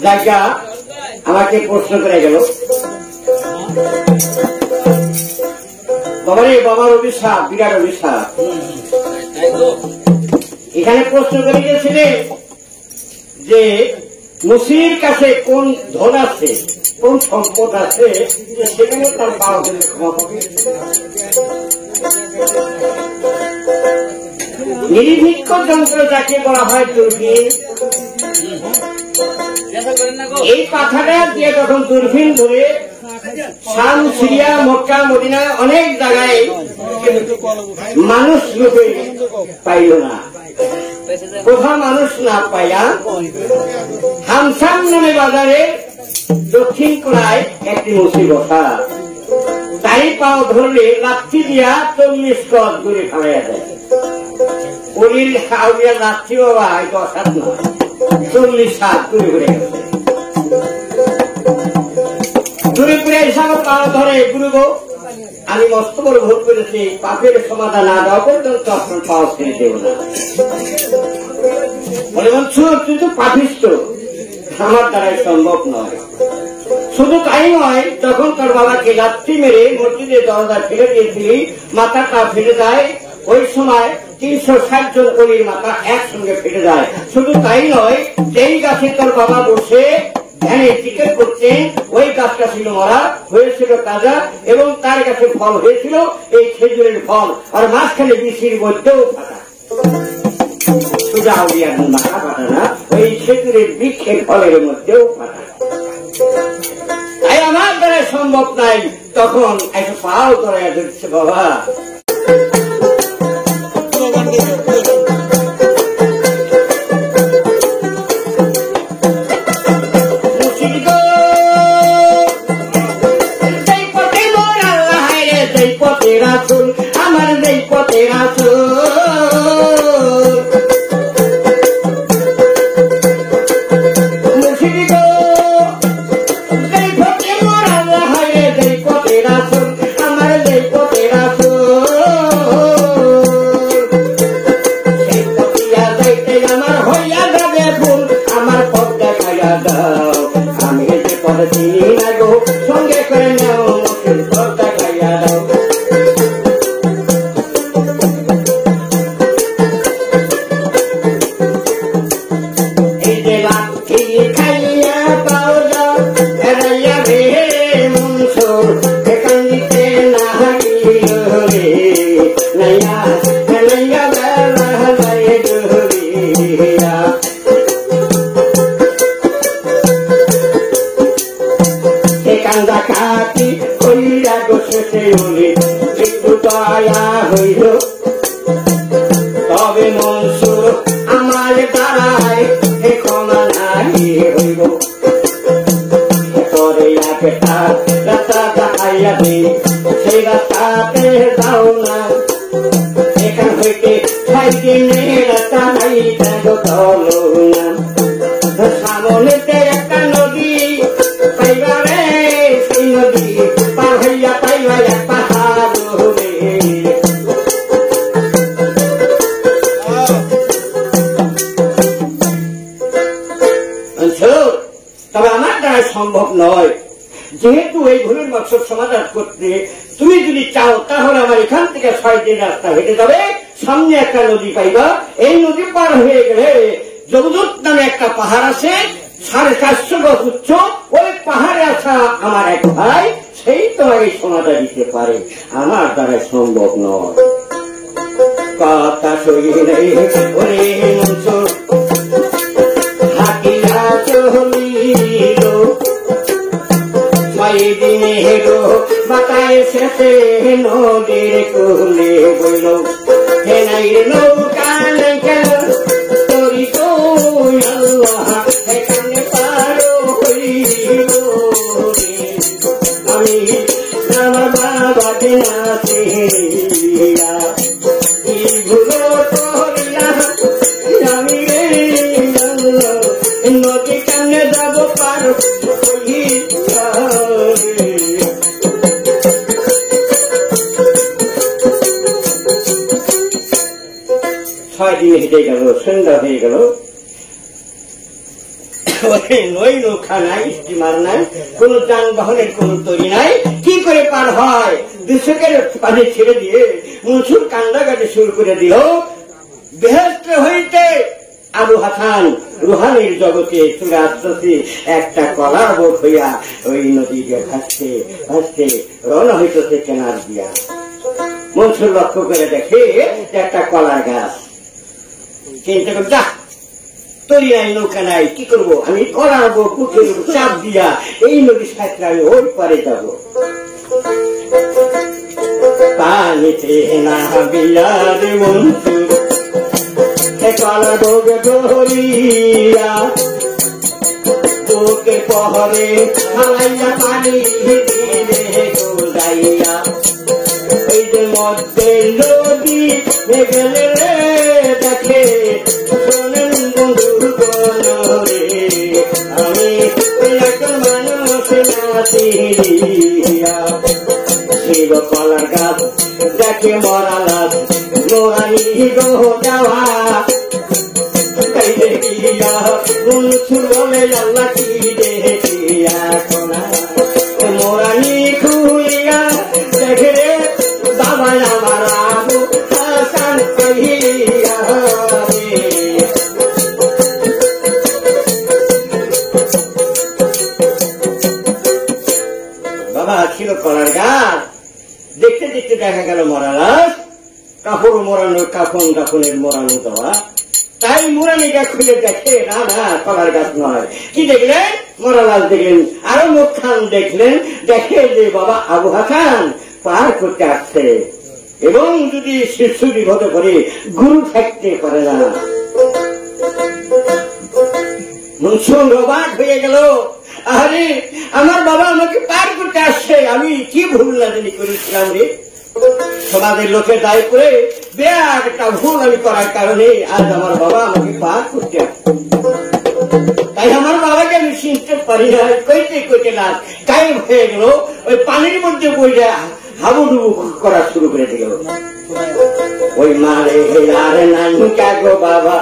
জায়গা আমাকে প্রশ্ন করে গেল বাবারে, বাবার অভিশাপ, বিরাট অভিশাপ। এখানে প্রশ্ন করে গিয়েছিলেন যে মুসির কাছে কোন ধন আছে, কোন সম্পদ আছে, সেখানে তার পাওয়া গেলে ক্ষমা পাবে। নির্ভিক্ষ যন্ত্র যাকে বলা হয় দূরবীন, এই কথাটা দিয়ে তখন দূরবীন ধরে শাম, সিরিয়া, মক্কা, মদিনা অনেক জায়গায় মানুষ রূপে পাইল না। কোথাও মানুষ না পাইয়া হামসাম নামে বাজারে দক্ষিণ কোণায় একটি মুসি বসা, তাই পাও ধরলে লাঠি দিয়া 40 গজ দূরে খাওয়াইয়া দেয়। অলির হাওড়িয়া লাঠি বাবা হয়তো অসাধ নয়, 40 হাত দূরে ঘুরে গেছে। দূরে ঘুরে হিসাবে পাও ধরে, গুরু গো আমি মস্ত বড় ভোট করেছি, পাপের সমাধান না দেওয়া পর্যন্ত আপনার পাওয়া ছেড়ে দেব না। বলে বলছো তুই তো পাপিষ্ট, আমার দ্বারাই সম্ভব নয়। শুধু তাই নয়, যখন তোর বাবাকে লাথি মেরে মসজিদের দরজা ফেলে দিয়েছিলি, মাথাটা ফেলে যায়, ওই সময় 360 জন অলির মাথা একসঙ্গে ফেলে যায়। শুধু তাই নয়, যেই গাছে তোর বাবা বসে ধ্যানে টিকেট করছেন, ওই গাছটা ছিল মরা, হয়েছিল তাজা, এবং তার কাছে ফল হয়েছিল এই খেজুরের ফল, আর মাঝখানে বিচির মধ্যেও ফাটা। সুজা উড়িয়ার মাথা ফাটা না, ওই খেজুরের বৃক্ষের ফলের মধ্যেও ফাটা। তাই আমার দ্বারা সম্ভব নাই। তখন একটা পাও করে ধরছে বাবা। আমার যেই পথে রাসূল, মুর্শিদ গো যেই পথে মোর আল্লাহ হায়, যেই পথে রাসূল, আমার যেই পথে রাসূল, সেই পথিয়া যাইতে আমার হইয়া যাবে ভুল, আমার পথ দেখাইয়া দাও। আমি যে পথ চিনি না গো, সঙ্গে করে নাও, মুর্শিদ পথ দেখাইয়া দাও। তবে মনসুর আমার দ্বারায় ক্ষমা নাই হইব, তোরে একটা রাস্তা দেখাইয়া দিই, সেই রাস্তাতে যাও না, এখান হইতে 6 দিনের রাস্তা নাই, চলো না। সামনেতে একটা নদী পাইবা রে, সেই নদী পার হইয়া পাইবা এক পাহাড় হবে। তবে আমার দ্বারা সম্ভব নয়। যেহেতু এই ভুলের মকসদ সমাধান করতে তুমি যদি চাও, তাহলে আমার এখান থেকে 6 দিন রাস্তা হেঁটে যাবে, সামনে একটা নদী পাইবা, এই নদী পার হয়ে গেলে জগদূত নামে একটা পাহাড় আছে, 450 গজ উচ্চ, ওই পাহাড়ে আসা আমার এক ভাই, সেই তোমার এই সমাধা দিতে পারে। আমার দ্বারা সম্ভব নয়। কথা সই নেই ওরে মনসুর, হাকিরা চলিল 6 দিনে হেরো বাতায় শেষে নদীর কুলে বইল, হে নাই নৌকা নাই কেন তোরি তো আল্লাহ এখানে পারো হইল রে। আমি আমার বাবাকে না চিনিয়া কি ভুলো করলাম, আমি নদী কানে যাব পারো দিন হেঁটে গেল, সন্ধ্যা হয়ে গেল, নই নৌকা নাই, স্টিমার নাই, কোন যানবাহনের কোন তৈরি নাই, কি করে পার হয়? দুশকের পানি ছেড়ে দিয়ে মনসুর কান্দাকাটি শুরু করে দিল। বেহেশত হইতে আবু হাসান রুহানির জগতে চলে আসতেছে একটা কলার বোট হইয়া ওই নদী দিয়ে ভাসতে ভাসতে রওনা হইতেছে কেনার দিয়া। মনসুর লক্ষ্য করে দেখে একটা কলার গাছ, চিন্তা করে যা তৈরি নাই, নৌকা নাই, কি করবো? আমি কলার বোট পুকুর চাপ দিয়া এই নদীর সাথে আমি ওই পারে যাব। পানিতে না বিয়ার মনসুর কলা বোট ধরিয়া বুকে পহরে হালাইয়া পানি দিলে গোলাইয়া এই যে মধ্যে নদী গেলে দেখে শোনেন বন্ধুর বলরে আমি একটা মানুষ নাচিয়া শিব কলার গাছ দেখে মরা লাভ মোরানি গো যাওয়া দেখিয়া মনসুর বলে আল্লাহ কি দেখিয়া কোনা মোরানি খুলিয়া দেখে রে বাবা আমার আবু হাসান কহিয়া বাবা ছিল কলার গাছ। দেখতে দেখতে দেখা গেল মরা লাশ, কাপড় মোড়ানো, কাফন কাফনের মোড়ানো দেওয়া। তাই মুরানিটা খুলে দেখে না না কলার গাছ নয়। কি দেখলেন? মরা লাশ দেখলেন। আরো মুখখান দেখলেন, দেখে যে বাবা আবু হাসান পার করতে আসছে এবং যদি শিশু বিপদে করে গুরু থাকতে পারে না। মনসুর অবাক হয়ে গেল, আরে আমার বাবা আমাকে পার করতে আসছে, আমি কি ভুল না জানি করেছিলাম রে। সমাজের লোকের দায় করে বিরাট একটা ভুল আমি করার কারণে আজ আমার বাবা আমাকে পার করতে আসছে। তাই আমার বাবাকে আমি চিনতে পারি না, কইতে কইতে না গায়েব হয়ে গেল। ওই পানির মধ্যে বইটা হাবুডুবু করা শুরু করে দিল। ওই মারে আরে নানি কাগো বাবা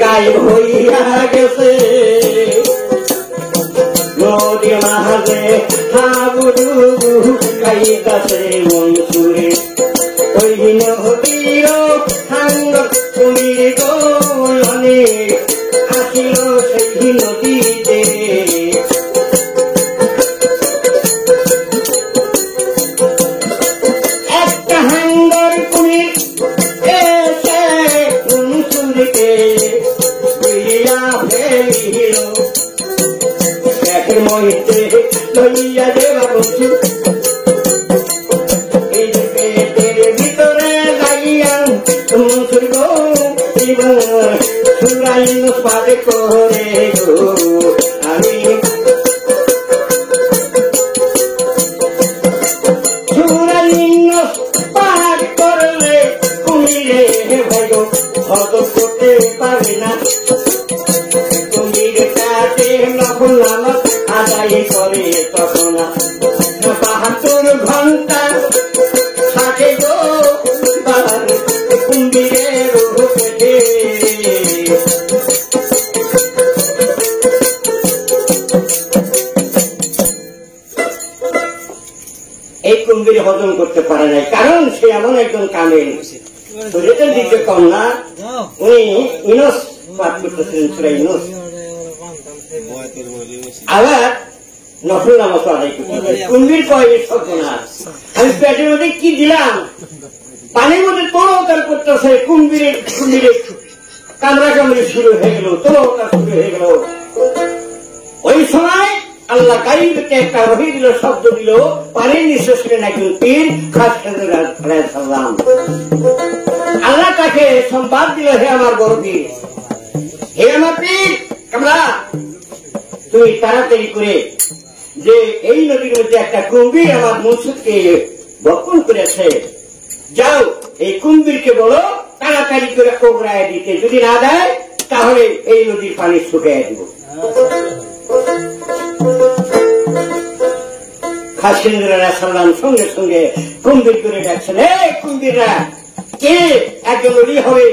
গায়েব হইয়া গেছে নদী মাঝে হাবুডুবু গাইতাছে মনসুরে। ওই নদীর সাঙ্গ কুমির গোলনে আসিল সেই নদীতে। একটা হাঙ্গর কুমির এসে মনসুরকে লইয়া ফেলিল। পেটের মধ্যে লইয়া দেবা বন্ধু এই পেটের ভিতরে যাইয়া মনসুর গো সুরাইল পাদ করে গো আমি সুরাইল পাদ করলে কুমিরে ভাই গো হজম করতে পারি না। কুমির কাছে নকল নামক আদায় করে তখন ৭২ ঘন্টা থাকে গো বাবার কুম্ভীরের পেটে। এই কুম্ভীর হজম করতে পারে নাই, কারণ সে এমন একজন কামেল শরীরের দিকে কম না। উনি ইনস পাঠ করতেছিলেন, সুরা ইনস। আবার নফল নামাজ আদায় করতে কুম্ভীর কয় সর্বনাশ, আমি পেটের মধ্যে কি দিলাম? পানির মধ্যে তোড়াউতার করতেছে, কুম্ভীরের কামড়া কামড়ি শুরু হয়ে গেল, তোড়াউতার শুরু হয়ে গেল। ওই সময় আল্লাহ গাইবকে একটা রহি দিল, শব্দ দিল, পানির নিঃশ্বাস ছিলেন একজন পীর খাসাল্লাম। আল্লাহ তাকে সংবাদ দিল, হে আমার বড় পীর, হে আমার পীর কামড়া, তুমি তাড়াতাড়ি করে যে এই নদীর মধ্যে একটা কুম্ভীর আমার মনসুরকে বপন করেছে, যাও এই কুম্ভীরকে বলো তাড়াতাড়ি করে কোবরায় দিতে, যদি না দেয় তাহলে এই নদীর পানি শুকিয়ে দিব। খাসিন্দুল্লাহ সাল্লাম সঙ্গে সঙ্গে কুম্ভীর করে ডাকছেন, এই কুম্ভীররা কে একজন অলি হবে,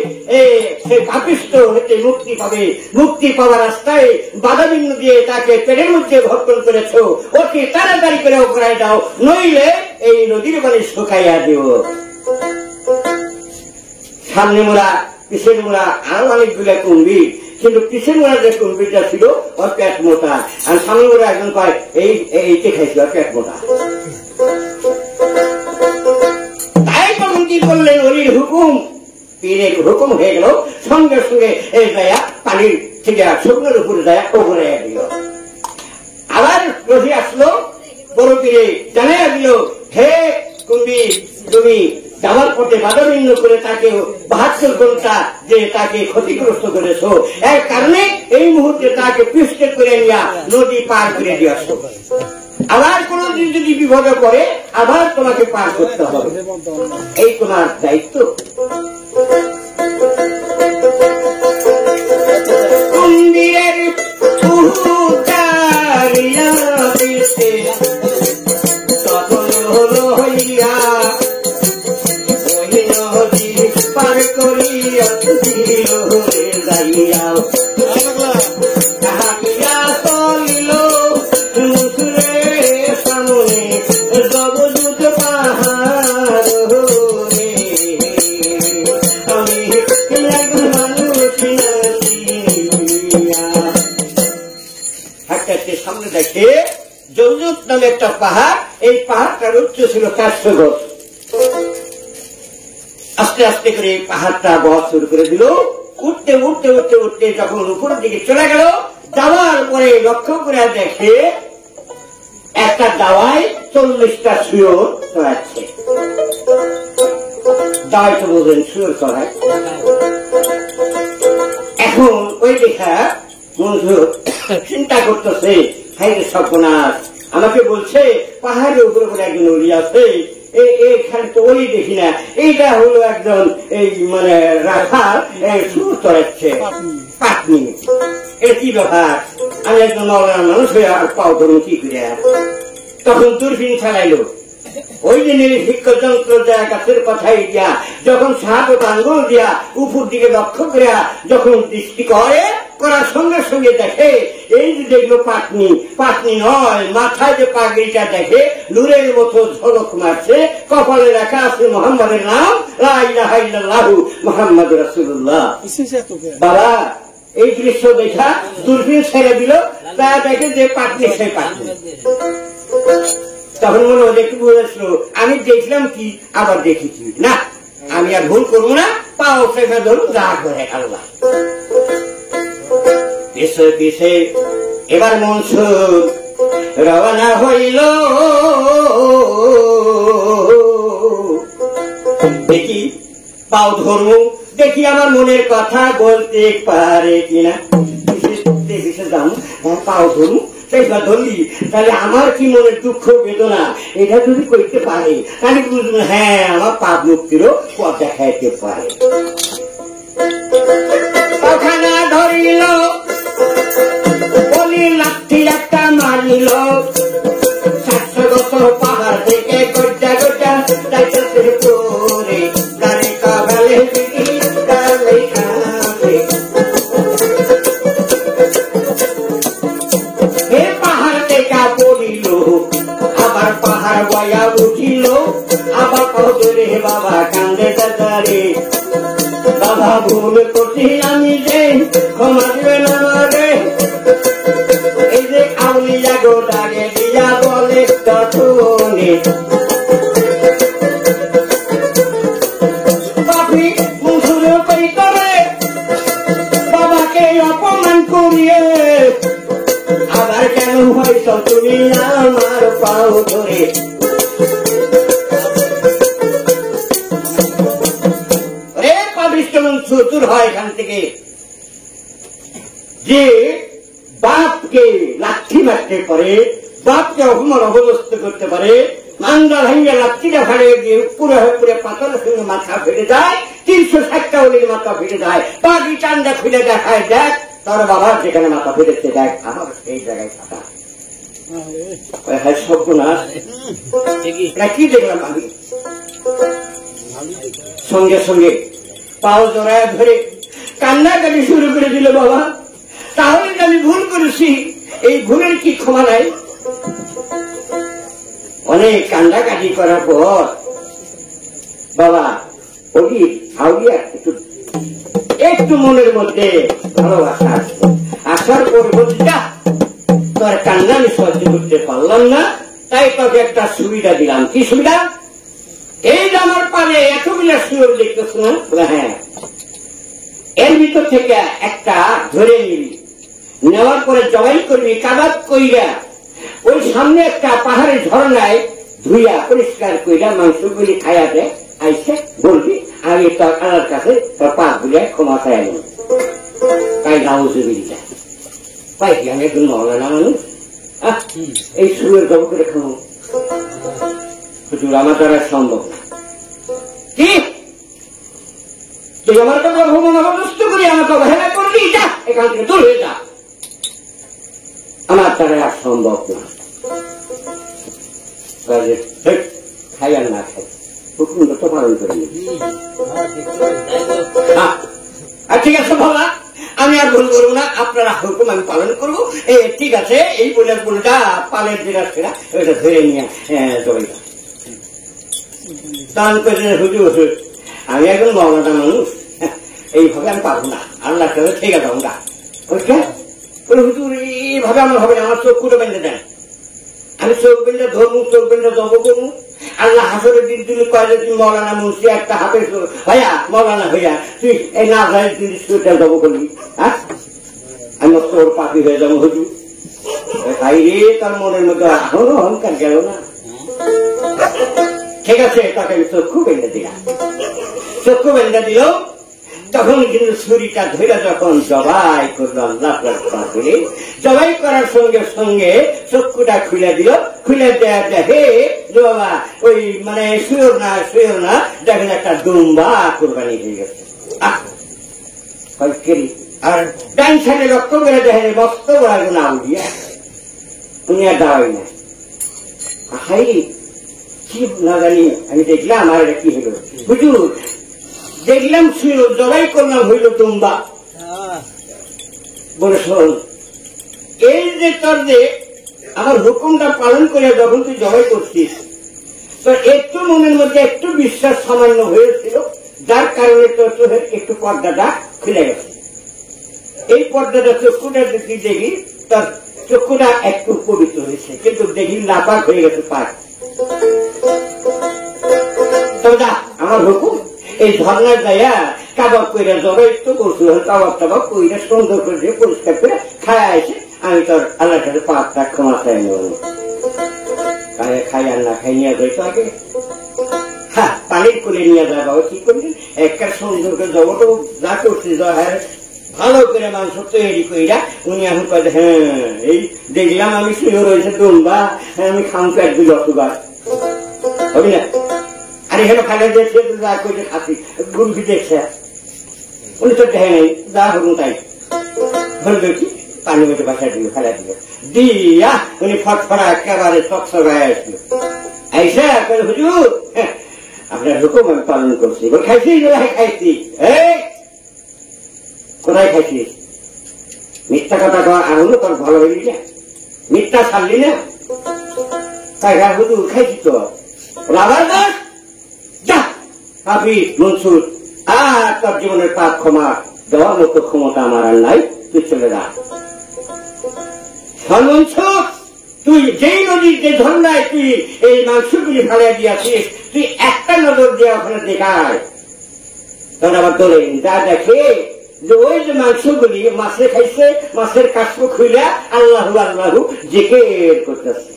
সে পাপিষ্ঠ হতে মুক্তি পাবে। মুক্তি পাওয়ার রাস্তায় বাধা বিঘ্ন দিয়ে তাকে পেটের মধ্যে ভক্ষণ করেছ, অতি তাড়াতাড়ি করে ওপরায় দাও, নইলে এই নদীর পানি শুকাইয়া দিও। সামনে মোড়া, পিছের মোড়া, আরো অনেকগুলো কুম্ভীর, কিন্তু পিছের মোড়া যে কুম্ভীরটা ছিল ওর পেট মোটা, আর সামনে মোড়া একজন কয় এইটা খাইছিল, ওর পেট মোটা। তাই তখন কি করলেন, অলির হুকুম, পীরের হুকুম হয়ে গেল, সঙ্গে সঙ্গে এই দয়া পানির থেকে শুকনোর উপরে দয়া ওপরে দিল। আবার রহি আসলো, বড় পীরে জানাইয়া দিল, হে কুম্ভীর, তুমি যাওয়ার পথে বাধাবিঘ্ন করে তাকে 72 ঘন্টা যে তাকে ক্ষতিগ্রস্ত করেছ, এর কারণে এই মুহূর্তে তাকে পৃষ্ঠে করে নিয়ে নদী পার করে দিয়ে আসো। আবার কোনদিন যদি বিপদে পড়ে আবার তোমাকে পার করতে হবে, এই তোমার দায়িত্ব। কুম্ভীরের তখন হলো হইয়া পার করিয়া যাইয়া হাতিয়া চলিল সামনে জবদূত পাহাড়, আমি হাঁটতে সামনে দেখে জবদূত নামে একটা পাহাড়, এই পাহাড়টার উচ্চ ছিল 400 গজ। আস্তে আস্তে করে পাহাড়টা বহা শুরু করে দিল, উঠতে উঠতে উঠতে উঠতে যখন উপরের দিকে চলে গেল, যাওয়ার পরে লক্ষ্য করে দেখে একটা দাওয়ায় 40টা শুয়োর চড়াচ্ছে। দাওয়াই তো বলবেন শুয়োর চড়ায়। এখন ওই দেখা মনসুর চিন্তা করতেছে, হাই রে সর্বনাশ, আমাকে বলছে পাহাড়ের উপরে উপরে একজন অলি আছে, এইখানে তো ওই দেখি না, এইটা হলো একজন এই মানে রাখার সুর চড়াচ্ছে পাটনি, এটা কি ব্যাপার? আমি একজন মৌলানা মানুষ হয়ে আর পাও ধরুন কি করে। তখন দূরবীন চালাইলো, ওই দিনের শিক্ষক যন্ত্র দেয়া গাছের কথাই দিয়া যখন সাহায্য আঙ্গুল দিয়া উপর দিকে লক্ষ্য করিয়া যখন দৃষ্টি করে, করার সঙ্গে সঙ্গে দেখে এই যে দেখলো পাটনি, পাটনি নয়, মাথায় যে পাগড়িটা দেখে নূরের মতো ঝলক মারছে, কপালে লেখা আছে মোহাম্মদের নাম, লা ইলাহা ইল্লাল্লাহু মুহাম্মাদুর রাসূলুল্লাহ। বাবা এই দৃশ্য দেখা দূরবীন ছেড়ে দিল, তা দেখে যে পাটনি, সেই পাটনি। তখন মনে হলো একটু বুঝেছিল, আমি দেখলাম কি আবার দেখেছি না, আমি আর ভুল করবো না, পাও ফেলে ধরুন যা করে আল্লাহ। পিছে পিছে এবার মনসুর রওনা হইল, দেখি পাও ধরবো, দেখি আমার মনের কথা বলতে পারে কিনা। পিছে যাম, পাও ধরবো, ধরলি তাহলে আমার কি মনের দুঃখ বেদনা এটা যদি করতে পারে, তাহলে বুঝবেন হ্যাঁ আমার পাপ মুক্তিরও পথ দেখাইতে পারে। ওখানে ধরিল বলি লাঠি একটা মারিল, 700 বছর পাহাড় থেকে গজ্জা গজ্জা যাইতেছে পরে, গাড়ি কাবালে আবার পাহাড় বয়া উঠিল, আবার কদরে বাবা কান্দে দাদারে, বাবা ভুল করছি আমি যে ক্ষমা দিবে না রে, এই যে আউলিয়া গো ডাকে দিয়া বলে তখনে পাপি মুসুর কই করে বাবাকে অপমান করিয়ে, আবার কেন হয়ত তুমি আমার পাও ধরে। চতুর হয় এখান থেকে, যে বাপকে লাঠি মারতে পারে, বাপকে অপমান অবদস্ত করতে পারে, মান্দা ভাঙ্গা লাঠিটা ফাড়ে গিয়ে পুরো পুরো পাথরের সঙ্গে মাথা ফেটে যায়, 360টা ওলির মাথা ফেটে যায়, বাকি চান্দা খুলে দেখায়, দেখ তোর বাবার যেখানে মাথা ফেটেছে, দেখ আমার এই জায়গায় ফাটা। সর্বনাশ, কি দেখলাম আমি? সঙ্গে সঙ্গে পাও জড়ায় ধরে কান্নাকাটি শুরু করে দিল। বাবা, তাহলে আমি ভুল করেছি, এই ভুলের কি ক্ষমা নাই? অনেক কান্নাকাটি করার পর বাবা ওই আউলিয়া একটু মনের মধ্যে ভালোবাসা আসলো। আসার পর বলছি, তোর কান্না আমি সহ্য করতে পারলাম না, তাই তোকে একটা সুবিধা দিলাম। কি সুবিধা? এই যে আমার পালে এতগুলো সুর দেখতেছ না, হ্যাঁ, এর ভিতর থেকে একটা ধরে নিবি, নেওয়ার পরে জবাই করবি, কাবাব কইরা ওই সামনে একটা পাহাড়ের ঝর্ণায় ধুইয়া পরিষ্কার কইরা মাংসগুলি খাইয়াতে আইসে বলবি, আমি তোর আল্লাহর কাছে তোর পা গুলিয়া ক্ষমা চাই নেব। তাই গাউজুবিলি যায় পাই কি আমি একজন মহলানা মানুষ, এই সুরের গল্প করে খাবো? হুজুর, আমার দ্বারা সম্ভব না। কি তুই আমার কথা ভ্রমণবস্ত করি আমাকে অবহেলা করবি? যা এখান থেকে দূর হয়ে যা, আমার দ্বারা আর সম্ভব না। খাই আর না খাই হুকুম তো পালন করে নি। ঠিক আছে বাবা, আমি আর ভুল করবো না, আপনারা হুকুম আমি পালন করবো। ঠিক আছে, এই বলে বলটা পালের যেটা সেরা ওইটা ধরে নিয়ে চলে যা। তান করে হুজুর, আমি একজন মহলানা মানুষ, এইভাবে আমি পারবো না, আল্লাহ কাছে ঠিক আছে আমরা হুজুর এইভাবে আমার হবে না, আমার চোখগুলো বেঁধে দেন, আমি চোখ বেঁধে ধরবো, চোখ বেঁধে জব করবো। আল্লাহ হাসরের দিন তুমি কয়ে তুমি মৌলানা মুন্সি একটা হাফেজ ভাইয়া মৌলানা হইয়া তুই এই না ভাই তুই সুইটার জব করবি, হ্যাঁ আমি তোর পাপি হয়ে যাবো হুজুর। ভাই রে, তার মনের মধ্যে এখনো অহংকার গেল না। ঠিক আছে, তাকে আমি চক্ষু বেঁধে দিলাম। চক্ষু বেঁধে দিল, তখন কিন্তু ছুরিটা ধরে যখন জবাই করলো আল্লাহ করে, জবাই করার সঙ্গে সঙ্গে চক্ষুটা খুলে দিল। খুলে দেয়া দেখে বাবা ওই মানে শুয়োর না দেখেন একটা দুম্বা কোরবানি হয়ে গেছে। আর ডান সাইডে রক্ত করে দেখেন মস্ত বড় একজন আউলিয়া, উনি আর দাঁড়াই না। হাই কি না জানি, আমি দেখলাম আর এটা কি হলো হুজুর, দেখলাম শুনো জবাই করলাম হইল তুম্বা। বলে শোন, এই যে তোর যে আমার হুকুমটা পালন করে যখন তুই জবাই করছিস, তো একটু মনের মধ্যে একটু বিশ্বাস সামান্য হয়েছিল, যার কারণে তোর চোখের একটু পর্দাটা খুলে গেছে। এই পর্দাটা চক্ষুটা তুই দেখি তার চক্ষুটা একটু পবিত্র হয়েছে, কিন্তু দেখি নাপাক হয়ে গেছে পাক। তবে আমার হুকুম এই ঝর্ণার যাইয়া কাবাব কইরা জবাই তো করছিল, কাবাব টাবাব কইরা সুন্দর করে পরিষ্কার করে খায় আসে, আমি তোর আল্লাহর কাছে পাপটা ক্ষমা চাই নেব। খাই আর না খাই নিয়ে যাই তো আগে, হ্যাঁ পানির কোলে নিয়ে যায়। বাবা কি করবি, একটা সুন্দর করে জবটো যা করছি ভালো করে মাংস তৈরি কইরা উনি এখন কয়ে, হ্যাঁ এই দেখলাম আমি শুয়ে রয়েছে দুম্বা, আমি খামকে এক দুই অসুবার হবি না। আর এখানে খালে দেখছে যা করে খাসি গুরুকি দেখছে, উনি তো দেখে নেই, যা হরুন তাই ধরবে কি পানি মধ্যে বাসায় দিল, ফেলা দিল দিয়া উনি ফটফটা একেবারে চকচ গায়ে আসলো। আইসা হুজুর আপনার হুকুম আমি পালন করছি। খাইছি খাইছি, কোথায় খাইছিস? মিথ্যা কথা কওয়া এখনো তোর ভালো হইলি না, মিথ্যা ছাড়লি না। তাই হুজুর খাইছি তো আবার বল, যা পাপি মনসুর, আর তোর জীবনের পাপ ক্ষমা দেওয়ার মতো ক্ষমতা আমার আর নাই, তুই চলে যা। তুই যেই নদীর যে ঝর্ণায় তুই এই মাংসগুলি ফেলে দিয়েছিস, তুই একটা নজর দিয়ে ওখানে দেখায়, তখন আবার তোলেন যা দেখে যে ওই যে মাংসগুলি মাছে খাইছে, মাছের কাশপ খুইলা আল্লাহু আল্লাহু জিকির করতেছে।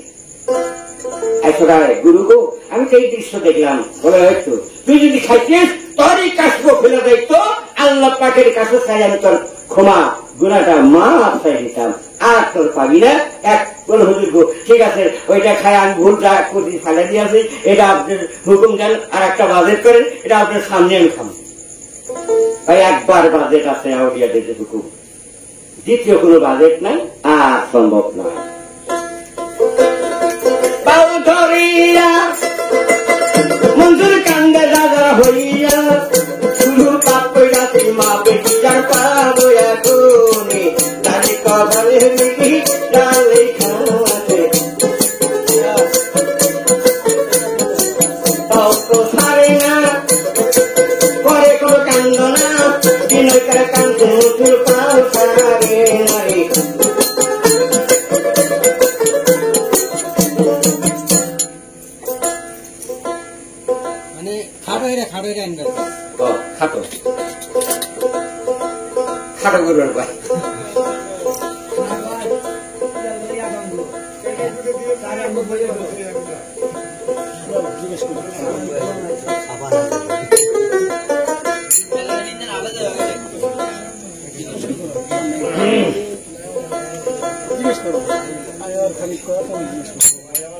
গুরু গো, আমি তো এই দৃশ্য দেখলাম, বলে হয়তো তুই যদি খাইছিস তোর এই কাশপ ফেলে দেখতো আল্লাহ পাকের কাছে চাই আমি তোর ক্ষমা গুণাটা মাফ চাই দিতাম, আর তোর পাবি না। এক বলে হুজুর গো ঠিক আছে, ওইটা খাই আমি ভুলটা কোটি ফেলে দিয়েছি, এটা আপনার হুকুম দেন, আর একটা বাজেট করেন, এটা আপনার সামনে আমি খাবো। ভাই একবার বাজেট আছে আউলিয়া দিতে হুকুম, দ্বিতীয় কোনো বাজেট নাই, আর সম্ভব নয়। মঞ্জুর কান্দে রাজা হই পাবো এখনই তারি কপালে লিখি ডালে খাতে তাও তো সারে না করে কোনো কান্দ না বিনয় করে কান্দ তুল পাও সারে নাই মানে খাটো রে আনবে খাটো খাটো করবেন ভাই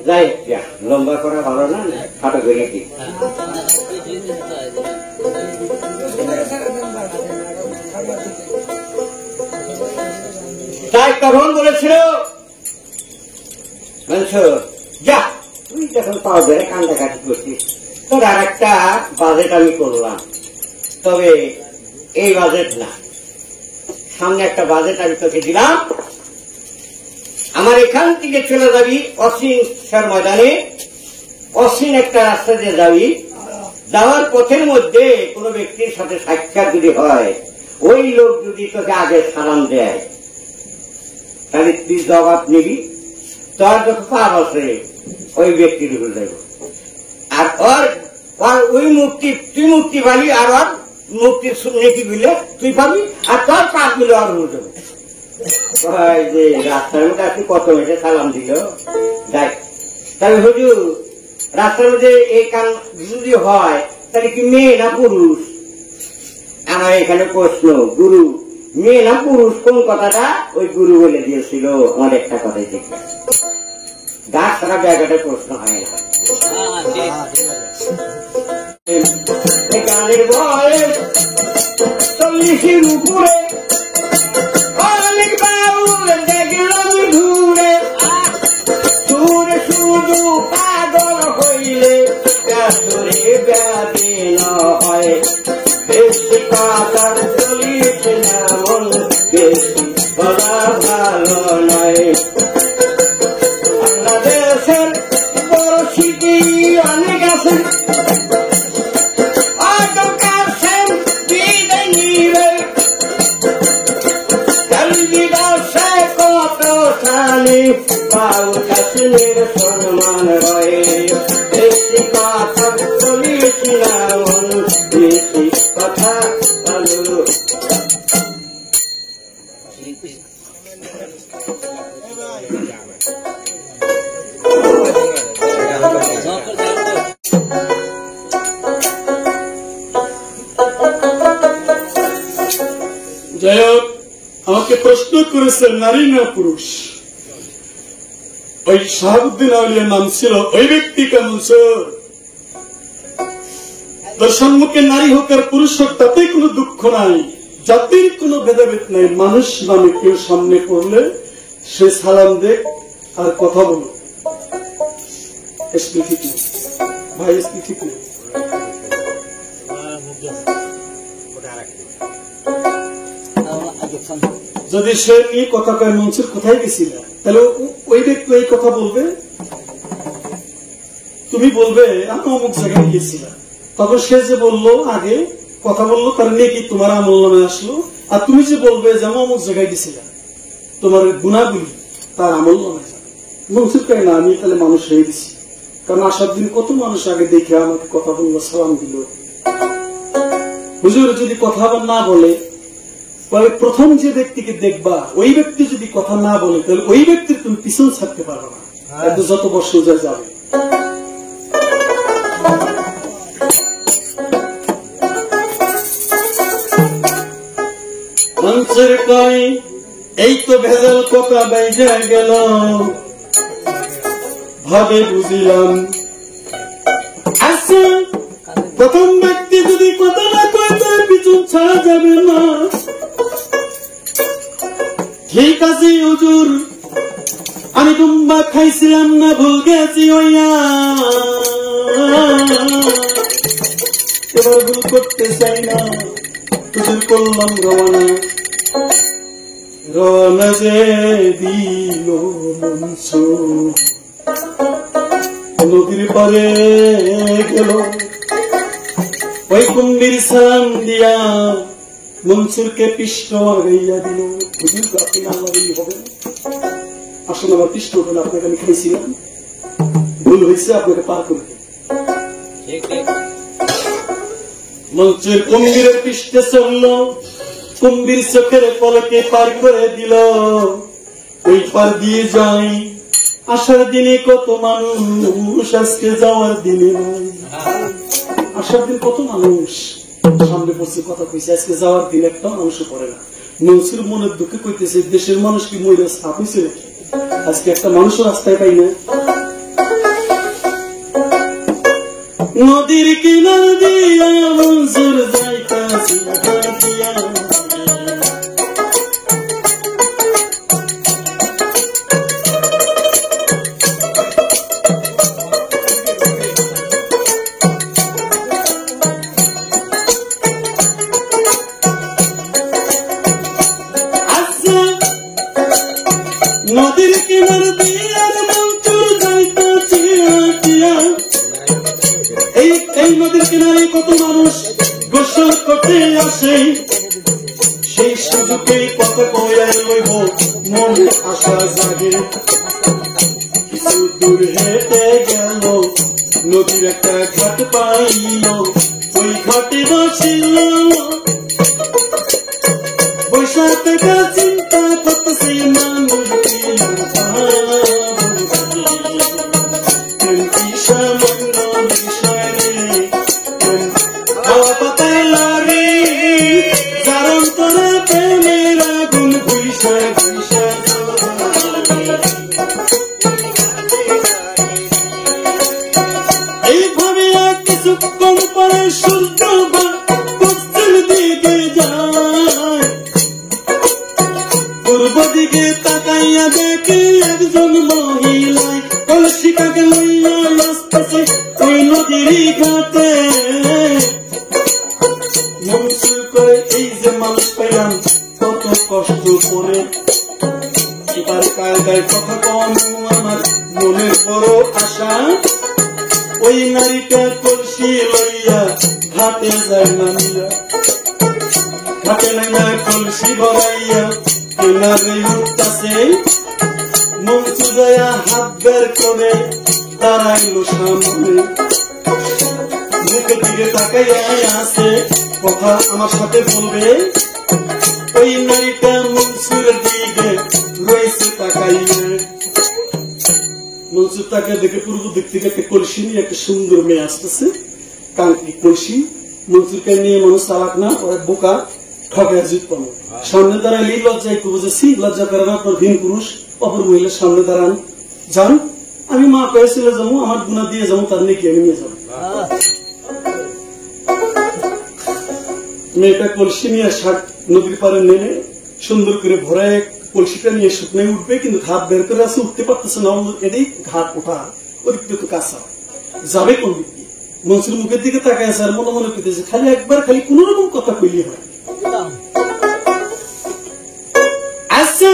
যাই লম্বা করা ভালো না খাটো করে কি তাই তখন বলেছিল যা তুই যখন পাওয়া ধরে কান্দাকাটি করছিস তোর আর একটা বাজেট আমি করলাম তবে এই বাজেট না সামনে একটা বাজেট আমি তোকে দিলাম আমার এখান থেকে চলে যাবি অসীন ময়দানে অসীন একটা রাস্তা দিয়ে যাবি যাওয়ার পথের মধ্যে কোনো ব্যক্তির সাথে সাক্ষাৎ যদি হয় ওই লোক যদি তোকে আগে সালাম দেয় তাহলে তুই জবাব নিবি তোর যত পাপ আছে ওই ব্যক্তির উপর যাইব আর ওর ওই মুক্তি তুই মুক্তি পাবি আর ওর মুক্তির নেকি গুলো তুই পাবি আর তোর পাপ গুলো আর হয়ে যাবে যে রাস্তার মধ্যে আপনি কত মেটে সালাম দিল যাই তাহলে হুজুর রাস্তার মধ্যে এই কাম যদি হয় তাহলে কি মেয়ে না পুরুষ আমার এখানে প্রশ্ন গুরু মেয়ে না পুরুষ কোন কথাটা ওই গুরু বলে দিয়েছিল আমার একটা কথাই দেখে গাছ ছাড়া জায়গাটা প্রশ্ন হয় না গানের বয়স 40-এর উপরে অনেক বাউল দেখলাম ঘুরে সুরে শুধু পাগল হইলে গাছরে ব্যাধি না হয় বেশি কথা চলিস না মন বেশি বলা ভালো নয় বাংলাদেশের বড় সিটি অনেক আছে কাশ্মীর সম্মান রয়ে বেশি কথা চলিস না মন বেশি কথা ভালো যাই হোক আমাকে প্রশ্ন করেছে নারী না পুরুষ ওই শাহাবুদ্দিন আউলিয়ার নাম ছিল ওই ব্যক্তি কেমন তোর সম্মুখে নারী হোক আর পুরুষ হোক তাতে কোনো দুঃখ নাই জাতির কোনো ভেদাভেদ নাই মানুষ নামে কেউ সামনে পড়লে সে সালাম দেখ আর কথা বলো এসপি ঠিক নেই ভাই এসপি ঠিক নেই যদি সে এই কথা কয় মঞ্চের কোথায় গেছিল তাহলে ওই ব্যক্তি এই কথা বলবে তুমি বলবে আমি অমুক জায়গায় গিয়েছিলাম তখন সে যে বললো আগে কথা বললো তার নেকি তোমার আমল নামে আসলো আর তুমি যে বলবে যে আমি অমুক জায়গায় গেছিলাম তোমার গুণাগুলি তার আমল নামে যাবে মঞ্চের কয় না আমি তাহলে মানুষ হয়ে গেছি কারণ আসার দিন কত মানুষ আগে দেখে আমাকে কথা বললো সালাম দিল হুজুর যদি কথা আবার না বলে প্রথম যে ব্যক্তিকে দেখবা ওই ব্যক্তি যদি কথা না বলে তাহলে ওই ব্যক্তির তুমি পিছন ছাড়তে পারবে না যত বছর যাবে মঞ্চের কয় এই তো ভেজাল কথা বাইজে গেল ভাবে বুঝিলাম আচ্ছা প্রথম ব্যক্তি যদি কথা না কয় তার পিছন ছাড়া যাবে না ঠিক আছে হুজুর আমি দুম্বা খাইছিলাম না ভুল গেছি হইয়া এবার ভুল করতে চাই না হুজুর করলাম রওনা রওনা যে দিল মনসুর নদীর পারে গেল ওই কুম্ভীর সালাম দিয়া মনসুরকে পৃষ্ঠ আগাইয়া দিল। হুজুর আপনি আমারই হবেন, আসলে আমার পৃষ্ঠ হবেন, আপনাকে আমি খাইছিলাম, ভুল হয়েছে, আপনাকে পার করে দিন। মনসুর কুম্ভীরের পৃষ্ঠে চলল, কুম্ভীর চোখের পলকে পার করে দিল। ওই পার দিয়ে যাই আসার দিনে কত মানুষ, আজকে যাওয়ার দিনে নাই। আসার দিন কত মানুষ সামনে পড়ছে, কথা কইছে, আজকে যাওয়ার দিন একটা মানুষ পড়ে না। মনসুর মনের দুঃখে কইতেছে, দেশের মানুষ কি মহিলা সাপ হয়েছে নাকি? আজকে একটা মানুষও রাস্তায় পাই না। নদীর কিনার দিয়া মনসুর যাইতাছে হাতিয়া, নদীর কিনার দিয়া মনসুর যাইতাছে হাতিয়া। এই নদীর কিনারে কত মানুষ গোসল করতে আসে, সেই সুযোগে কথা কইয়া লইব মনে আশা জাগে। কিছু দূর হেঁটে গেল, নদীর একটা ঘাট পাইল, ওই ঘাটে বসিল, বৈশা থেকে চিন্তা করতেছে মানুষ এইভাবে কিছুক্ষণ পরে সূর্য পশ্চিম দিকে যায়, পূর্ব দিকে তাকাইয়া দেখে একজন মহিলা কলসিকাকে লইয়া আসতেছে ওই নদীর ঘাটে। মনসুর করে এই যে মানুষ পেলাম কত কষ্ট করে, এবার কায়দায় কথা কম আমার মনের বড় আশা। ওই নারীটা কলসি লইয়া ঘাটে যায় নামিয়া, ঘাটে নাইয়া কলসি ভরাইয়া কিনারে উঠতাছে। মনসুর যাইয়া হাত বের করে দাঁড়াইল সামনে, মুখের দিকে তাকাইয়া আছে, কথা আমার সাথে বলবে। ওই নারীটা মনসুরের দিকে রয়েছে তাকাইয়া। মনসুর তাকে দেখে পূর্ব দিক থেকে একটা কলসি নিয়ে একটা সুন্দর মেয়ে আসতেছে, কাঙ্কি কলসি। মনসুরকে নিয়ে মানুষ চালাক না, ওরা বোকা, ঠকায় জিত পাবো। সামনে দাঁড়াইলেই লজ্জায় একটু বুঝেছি, লজ্জা করেন আপনার ভিন পুরুষ অপর মহিলার সামনে দাঁড়ান, যান আমি মা পেয়েছিল যাবো, আমার গুণা দিয়ে যাবো, তার নাকি আমি নিয়ে যাবো। মেয়েটা কলসি নিয়ে নদীর পারে নেমে সুন্দর করে ভরায় কলসিটা নিয়ে শুকনায় উঠবে, কিন্তু ঘাট বের করে আছে, উঠতে পারতেছে না। এটাই ঘাট ওঠা, ওদিকটা তো কাঁচা, যাবে কোন দিক দিয়ে? মনসুর মুখের দিকে তাকায় আছে আর মনে মনে পেতেছে, খালি একবার খালি কোন রকম কথা কইলে হয়। আচ্ছা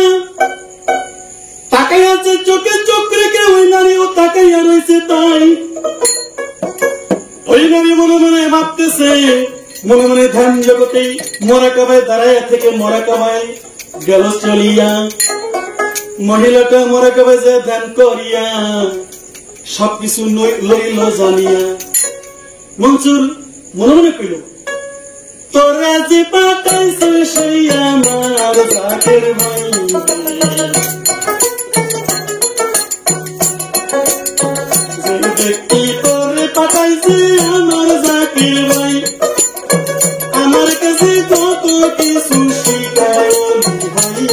তাকাই আছে, চোখে চোখ রেখে ওই নারীও তাকাইয়া রয়েছে। তাই ওই নারী মনে মনে ভাবতেছে, মনে মনে ধ্যান জগতে মরা কাবায় দাঁড়ায় থেকে মরা কাবায় গেল চলিয়া। মহিলাটা মরা কাবায় যে ধ্যান করিয়া সবকিছু লইল জানিয়া। মনসুর মনে মনে কইল, তোরা যে পাঠাইছে সেই আমার জাতের ভাই, যে ব্যক্তি তোরে পাঠাইছে আমার জাতির ভাই, আমার কাছে কত কিছু শিখায় ভাই।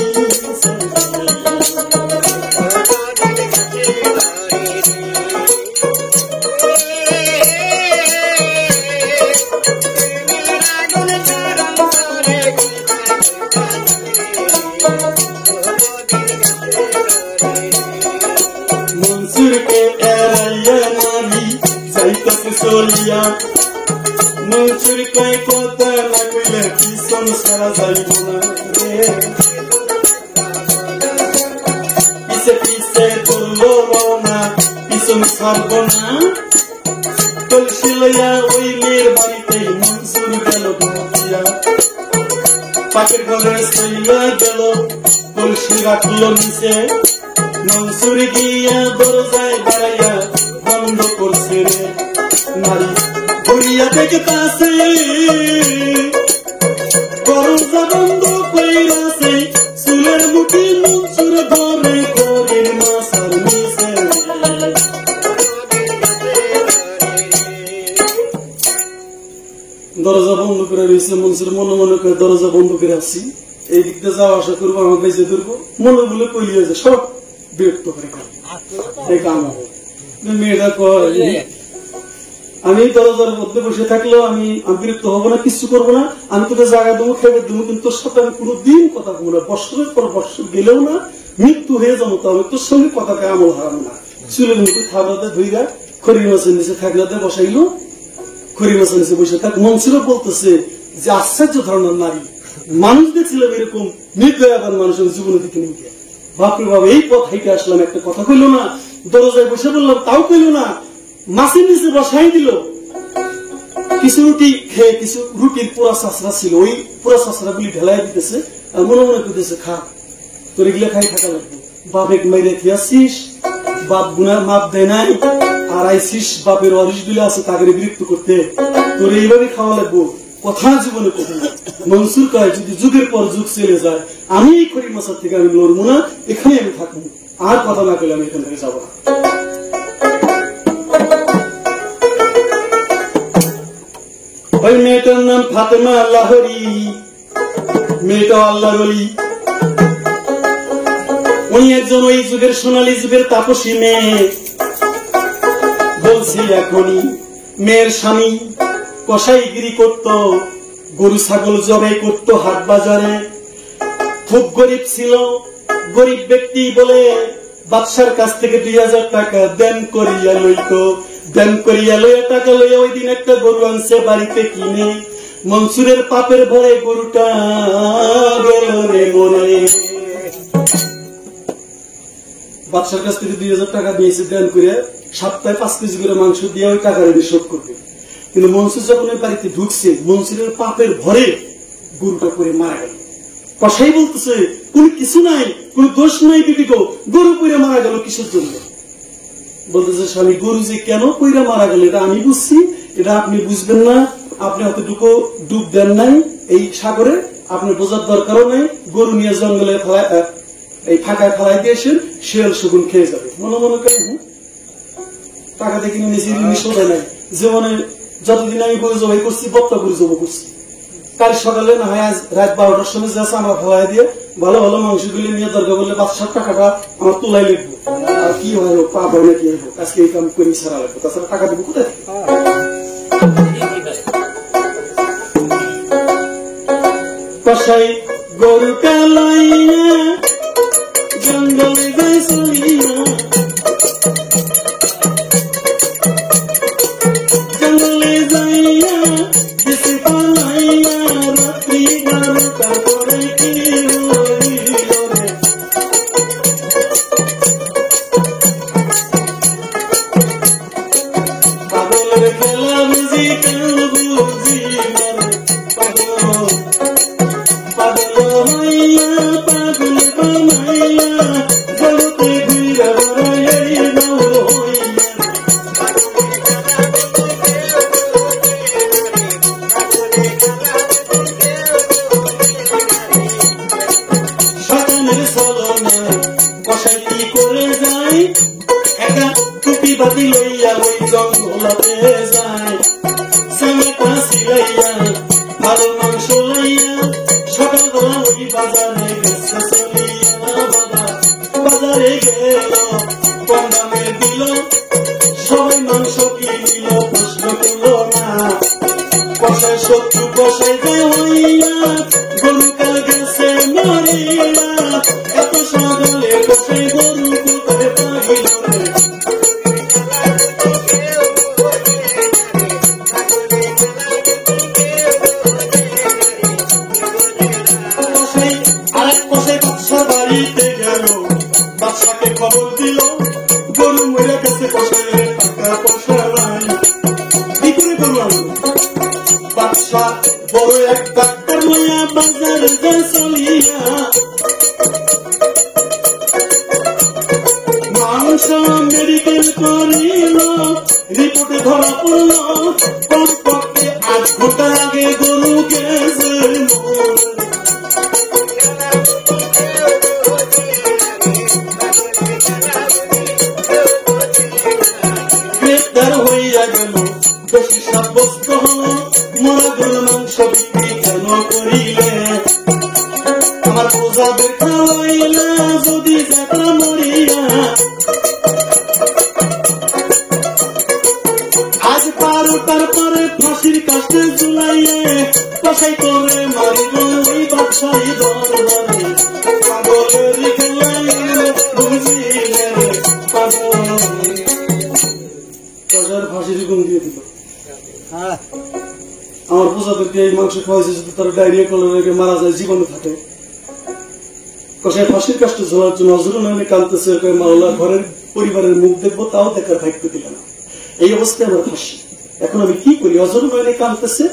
মনসুরকে এড়াইয়া নারী যাইতেছে চলিয়া, মঞ্চুর কয় কথা না কইলে পিছন সারা যাইব না রে পিছে পিছে করলো রওনা পিছন ছাড়ব না কলসি লইয়া ওই মেয়ের বাড়িতেই মঞ্চুর গেল ঢুকিয়া পাকের ঘরে চইলা গেল কলসি রাখলো নিচে মনসুর গিয়া দরজায় দাঁড়াইয়া বন্ধ করছে রে নারী ঘুরিয়া দেখতাছে দরজা বন্ধ কইরাছে চুলের মুঠি মনসুর ধরে ঘরের মাসার নিচে দরজা বন্ধ করে রয়েছে মনসুর মনে মনে করে দরজা বন্ধ করে আসছি এই দিক দিয়ে যাওয়া আসা করবো আমার বেঁচে ধরবো মনে বলে কইলিয়ে যে সব বিরক্ত করে এই কাম হবে মেয়েটা কয় আমি দরজার মধ্যে বসে থাকলেও আমি বিরক্ত হবো না কিছু করবো না আমি তোকে জায়গা দেবো খেয়ে দেবো কিন্তু তোর সাথে আমি কোনোদিন কথা বলবো না বৎসরের পর বৎসর গেলেও না মৃত্যু হয়ে যাবো তো আমি তোর সঙ্গে কথাকে আমল হারাবো না চুলের মধ্যে থাবড়াতে ধুইরা খড়ির মাছের নিচে থাকলাতে বসাইলো খড়ির মাছের নিচে বসে থাক মনসুরও বলতেছে যে আশ্চর্য ধরনের নারী মানুষ দেখছিলাম এরকম নির্দয়াবান মানুষের জীবনে দিকে নিয়ে বাপরে বাবা এই পথ হাইটে আসলাম একটা কথা কইলো না দরজায় বসে বললাম তাও কইলো না মাছের নিচে বসাই দিল কিছু রুটি খেয়ে কিছু রুটির পুরা চাষরা ছিল ওই পুরা চাষরা গুলি ঢেলাই দিতেছে আর মনে মনে করতেছে খা তোর এগুলো খাই থাকা লাগবে বাপ এক মাইরে থিয়াছিস বাপ গুনার মাপ দেয় নাই আর আইসিস বাপের অরিস গুলো আছে তাকে বিরক্ত করতে তোর এইভাবে খাওয়া লাগবো কথা জীবনে কঠিন মনসুর কয় যদি যুগের পর যুগ চলে যায় আমি এই খড়ি মশার থেকে আমি লড়বো না এখানে আমি থাকবো আর কথা না করলে আমি এখান থেকে যাবো না ওই মেয়েটার নাম ফাতেমা আল্লাহরি মেয়েটা আল্লাহর ওলি উনি একজন ওই যুগের সোনালী যুগের তাপসী মেয়ে বলছি এখনই মেয়ের স্বামী কসাইগিরি করত গরু ছাগল জবাই করত হাট বাজারে খুব গরিব ছিল গরিব ব্যক্তি বলে বাদশার কাছ থেকে 2000 টাকা দেন করিয়া লইত দেন করিয়া লইয়া টাকা লইয়া ওই দিন একটা গরু আনছে বাড়িতে কিনে মনসুরের পাপের ভরে গরুটা গেল রে মরে বাদশার কাছ থেকে 2000 টাকা দিয়েছে দেন করে সপ্তাহে 5 কেজি করে মাংস দিয়ে ওই টাকা রেডি শোধ করবে কিন্তু মনসুর যখন ওই বাড়িতে ঢুকছে মনসুরের পাপের ভরে গরুটা করে মারা গেল কসাই বলতেছে কোন কিছু নাই কোন দোষ নাই বিবিক গরু পইরা মারা গেল কিসের জন্য বলতেছে স্বামী গরু যে কেন পইরা মারা গেল এটা আমি বুঝছি এটা আপনি বুঝবেন না আপনি অতটুকু ডুব দেন নাই এই সাগরে আপনার বোঝার দরকারও নাই গরু নিয়ে জঙ্গলে এই ফাঁকায় ফেলাই দিয়েছেন শিয়াল শগুন খেয়ে যাবে মনে মনে করেন টাকা দেখে নিয়েছি সোজা নাই জীবনে যতদিন আমি গরু জবাই করছি বত্তা গরু জব করছি কাল সকালে না হয় আজ রাত 12টার সময় যাচ্ছে আমার ফেলাই দিয়ে ভালো ভালো মাংসগুলি নিয়ে দরকার বললে 5-7 টাকাটা আমার তোলাই লিখবো আর কি হয় পা হয় না কি হইব আজকে এই কাম করে সারা লাগবে তাছাড়া টাকা দেবো কোথায় কসাই গরু কালাইয়া জঙ্গলে যাই চলিয়া জঙ্গলে যাইয়া দেশে পালাইয়া রাত্রি গান তারপরে কি হইল রে পাগলের খেলা বুঝি কেন বুঝি পাগল পাগল হইয়া পাগল বানাইয়া জগতে ঘুরা বেড়াইল হইয়া শতানের চলনা কসাই কি করে যায় একা টুপি বাতি লইয়া ওই জঙ্গলতে যায় সামেটা সিলাইয়া ভালো মাংস লইয়া সকালবেলা ওই বাজারে গেছে চলিয়া বাবা বাজারে গেল কম দামে দিল সবাই মাংস কিনিল প্রশ্ন করল না কষায় শত্রু কষাই হইয়া গরু কাল গেছে মরিয়া এত সকালে কষাই গরু কোথায় পাইল রে চলিয়া মাংস মেডিকেল করিল রিপোর্টে ধরা পড়ল কমপক্ষে 8 ঘন্টা আগে গরু গেছে গ্রেপ্তার হইয়া গেল দোষী সাব্যস্ত হল মরা গরুর মাংস বিক্রি কেন করিলে আমার প্রজাদের খাওয়াইলে যদি যাত্রা মরিয়া আজ 12টার পরে ফাঁসির কাছে ঝুলাইয়ে কষাই করে মারিব ওই বাদশাহী দরবারে পাগলের খেলাইলে বুঝিলে পাগল কষার ফাঁসির গুণ দিয়ে দিল আমার প্রজাদেরকে এই মাংস খাওয়াইছে যদি তারা ডায়রিয়া কলেরা মারা যায় জীবনে থাকে কষায় ফাঁসির কাজটা ঝোলার জন্য হজরুল নামে কাঁদতেছে মাওলা ঘরের পরিবারের মুখ দেখবো তাও দেখার ভাগ্য দিল না এই অবস্থায় আমার ফাঁসি এখন আমি কি করি হজরুল নামে কাঁদতেছে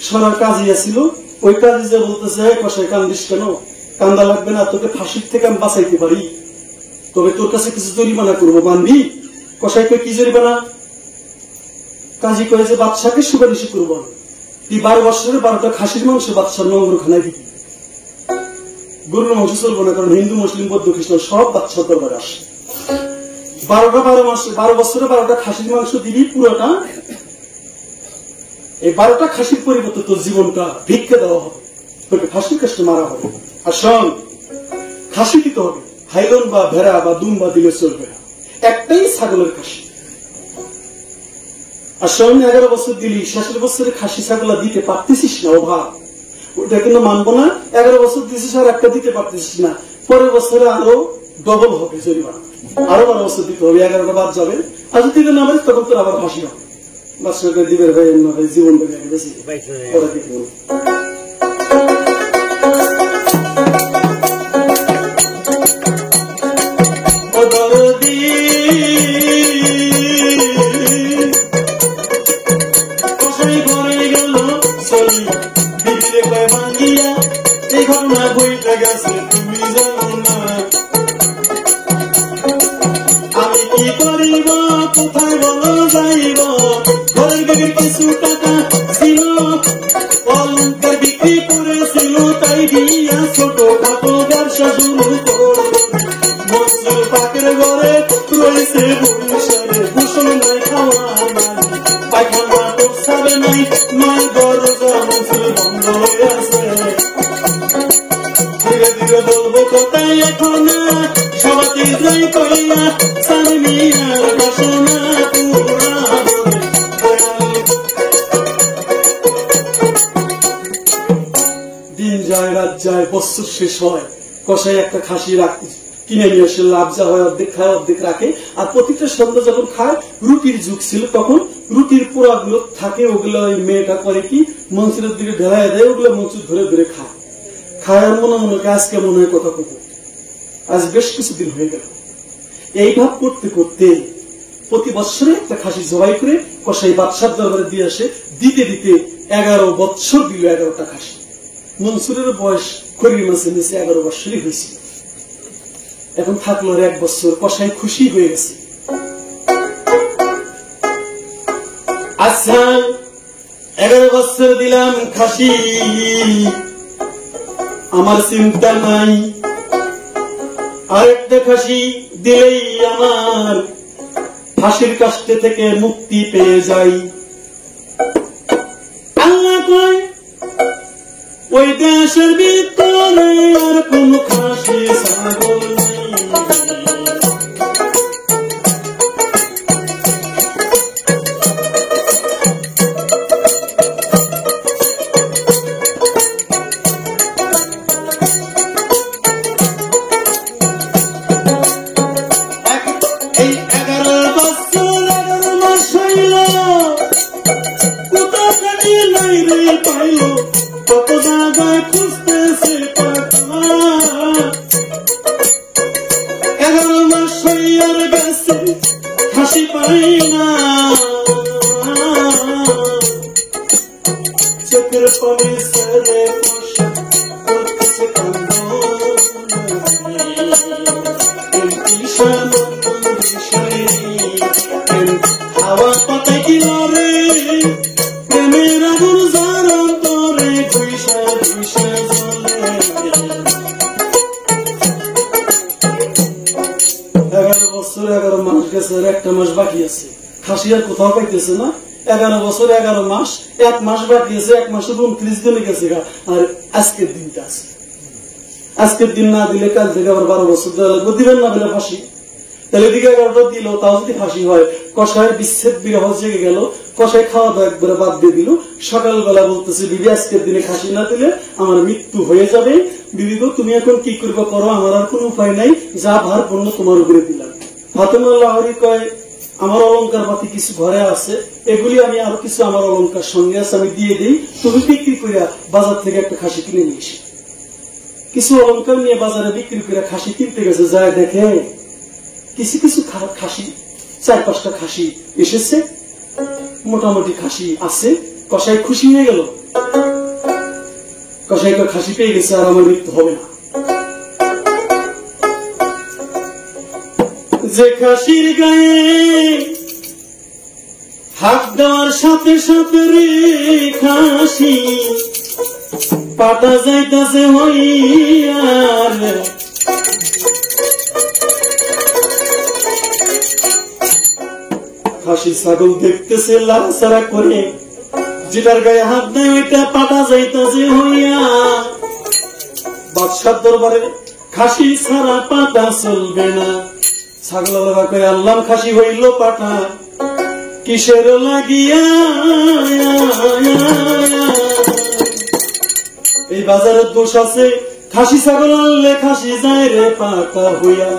সরার কাজই আসছিল ওই কাজে যে বলতেছে কষায় কান্দিস কেন কান্দা লাগবে না তোকে ফাঁসির থেকে আমি বাঁচাইতে পারি তবে তোর কাছে কিছু জরিমানা করবো মানবি কষাই কই কি জরিমানা কাজী কয়ে যে বাদশাকে সুপারিশি করবো তুই 12 বছরের 12টা খাসির মাংস বাদশার নঙ্গরখানায় দিবি গরুর মাংস চলবো না কারণ হিন্দু মুসলিম বৌদ্ধ খ্রিস্টান সব বাচ্চার দরবারে আসে 12 বছরে 12টা খাসির মাংস দিবি পুরোটা এই 12টা খাসির পরিবর্তে তোর জীবনটা ভিক্ষা দেওয়া হবে তোকে ফাঁসির কাছে মারা হবে আর শোন খাসি দিতে হবে হাইলন বা ভেড়া বা দুম্বা দিলে চলবে না একটাই ছাগলের খাসি আর শোন 11 বছর দিলি শেষের বছরে খাসি ছাগলা দিতে পারতেছিস না অভাব ওটা কিন্তু মানবো না 11 বছর দিছিস আর একটা দিতে পারতেছিস না পরের বছরে আরো ডবল হবে জরিমানা আরো 12 বছর দিতে হবে 11টা বাদ যাবে আর যদি না পারিস তখন তোর আবার ফাঁসি হবে বাচ্চাকে দিবের ভাই অন্য ভাই জীবন বেড়ে বেশি ওরা দিতে হবে আমি কি করিব কোথায় বলো যাইব ঘরের দিকে কিছু টাকা ছিল অলঙ্কার বিক্রি করেছিল তাই দিয়া ছোট খাটো ব্যবসা শুরু করল মজুর পাকের ঘরে রয়েছে বরিশালে ভূষণ নাই খাওয়া নাই পায়খানা প্রস্রাবে নাই নয় দরজা মজুর বন্ধ হয়ে আছে ধীরে ধীরে বলবো কোথায় এখন সবাতে যাই কইয়া সামিয়ার বাসনা পুরা দিন যায় রাত যায় বছর শেষ হয় কষাই একটা খাসি কিনে নিয়ে আসে লাভ যা হয় অর্ধেক খায় অর্ধেক রাখে আর প্রতিটা সন্ধ্যা যখন খায় রুটির যুগ ছিল তখন রুটির পোড়াগুলো থাকে ওগুলো ওই মেয়েটা করে কি মঞ্চের দিকে ঢেলায় দেয় ওগুলো মঞ্চুর ধরে ধরে খায় খায়ার মনে মনে আজকে মনে হয় কথা কব আজ বেশ কিছুদিন হয়ে গেল এই ভাব করতে করতে প্রতি বছরে একটা খাসি জবাই করে কষাই বাদশার দরবারে দিয়ে আসে দিতে দিতে 11 বছর দিল 11টা খাসি মনসুরের বয়স খরির মাসে নিচে 11 বছরই হয়েছিল এখন থাকলো আর 1 বছর কষাই খুশি হয়ে গেছে আচ্ছা 11 বছর দিলাম খাসি আমার চিন্তা নাই আরেকটা খাসি দিলেই আমার ফাঁসির কাস্তে থেকে মুক্তি পেয়ে যাই আল্লাহ কয় ওই দেশের ভিতরে আর কোন খাসি ছাগল নেই কত জায়গায় খুঁজতেছে 11 মাস হইয়ার গেছে হাসি পাই না চোখের পানি ছেড়ে করতেছে বেচার 1 মাস বাকি আছে, খাসি আর কোথাও পাইতেছে না। 11 বছর 11 মাস, 1 মাস বাকি আছে, 1 মাসের 29 দিনে গেছে, আর আজকের দিনটা আছে। আজকের দিন না দিলে কাল থেকে আবার 12 বছর দেওয়া লাগবে, দিবেন না বলে ফাঁসি। তাহলে দিকে 11টা দিল, তাও যদি ফাঁসি হয়, কষায় বিচ্ছেদ বিবাহ জেগে গেল, কষায় খাওয়া দাওয়া একবারে বাদ দিয়ে দিল। সকালবেলা বলতেছে, বিবি আজকের দিনে খাসি না দিলে আমার মৃত্যু হয়ে যাবে, বিবি গো তুমি এখন কি করবে করো, আমার আর কোন উপায় নাই, যা ভার পণ্য তোমার উপরে দিলাম। ফাতেমা লাহোরী কয়, আমার অলংকার পাতি কিছু ঘরে আছে, এগুলি আমি আরো কিছু আমার অলংকার সঙ্গে আছে, আমি দিয়ে দিই, তুমি বিক্রি করিয়া বাজার থেকে একটা খাসি কিনে নিয়ে এসে। কিছু অলংকার নিয়ে বাজারে বিক্রি করে খাসি কিনতে গেছে, যায় দেখে কিছু কিছু খাসি, 4-5টা খাসি এসেছে, মোটামুটি খাসি আছে। কসাই খুশি হয়ে গেল, কসাই খাসি পেয়ে গেছে, আর আমার মৃত্যু হবে না। যে খাসির গায়ে হাত দেওয়ার সাথে সাথে রে খাসি পাটা যাইতাছে হইয়ার, খাসি ছাগল দেখতেছে লাড়াচাড়া করে, যেটার গায়ে হাত দেয় ওইটা পাটা যাইতাছে হইয়া। বাদশার দরবারে খাসি ছাড়া পাটা চলবে না। ছাগল কয়ে, আল্লাহ খাসি হইল পাটা কিসের লাগিয়া? এই বাজারের দোষ আছে, খাসি ছাগল আনলে খাসি যায় রে পাটা হইয়া।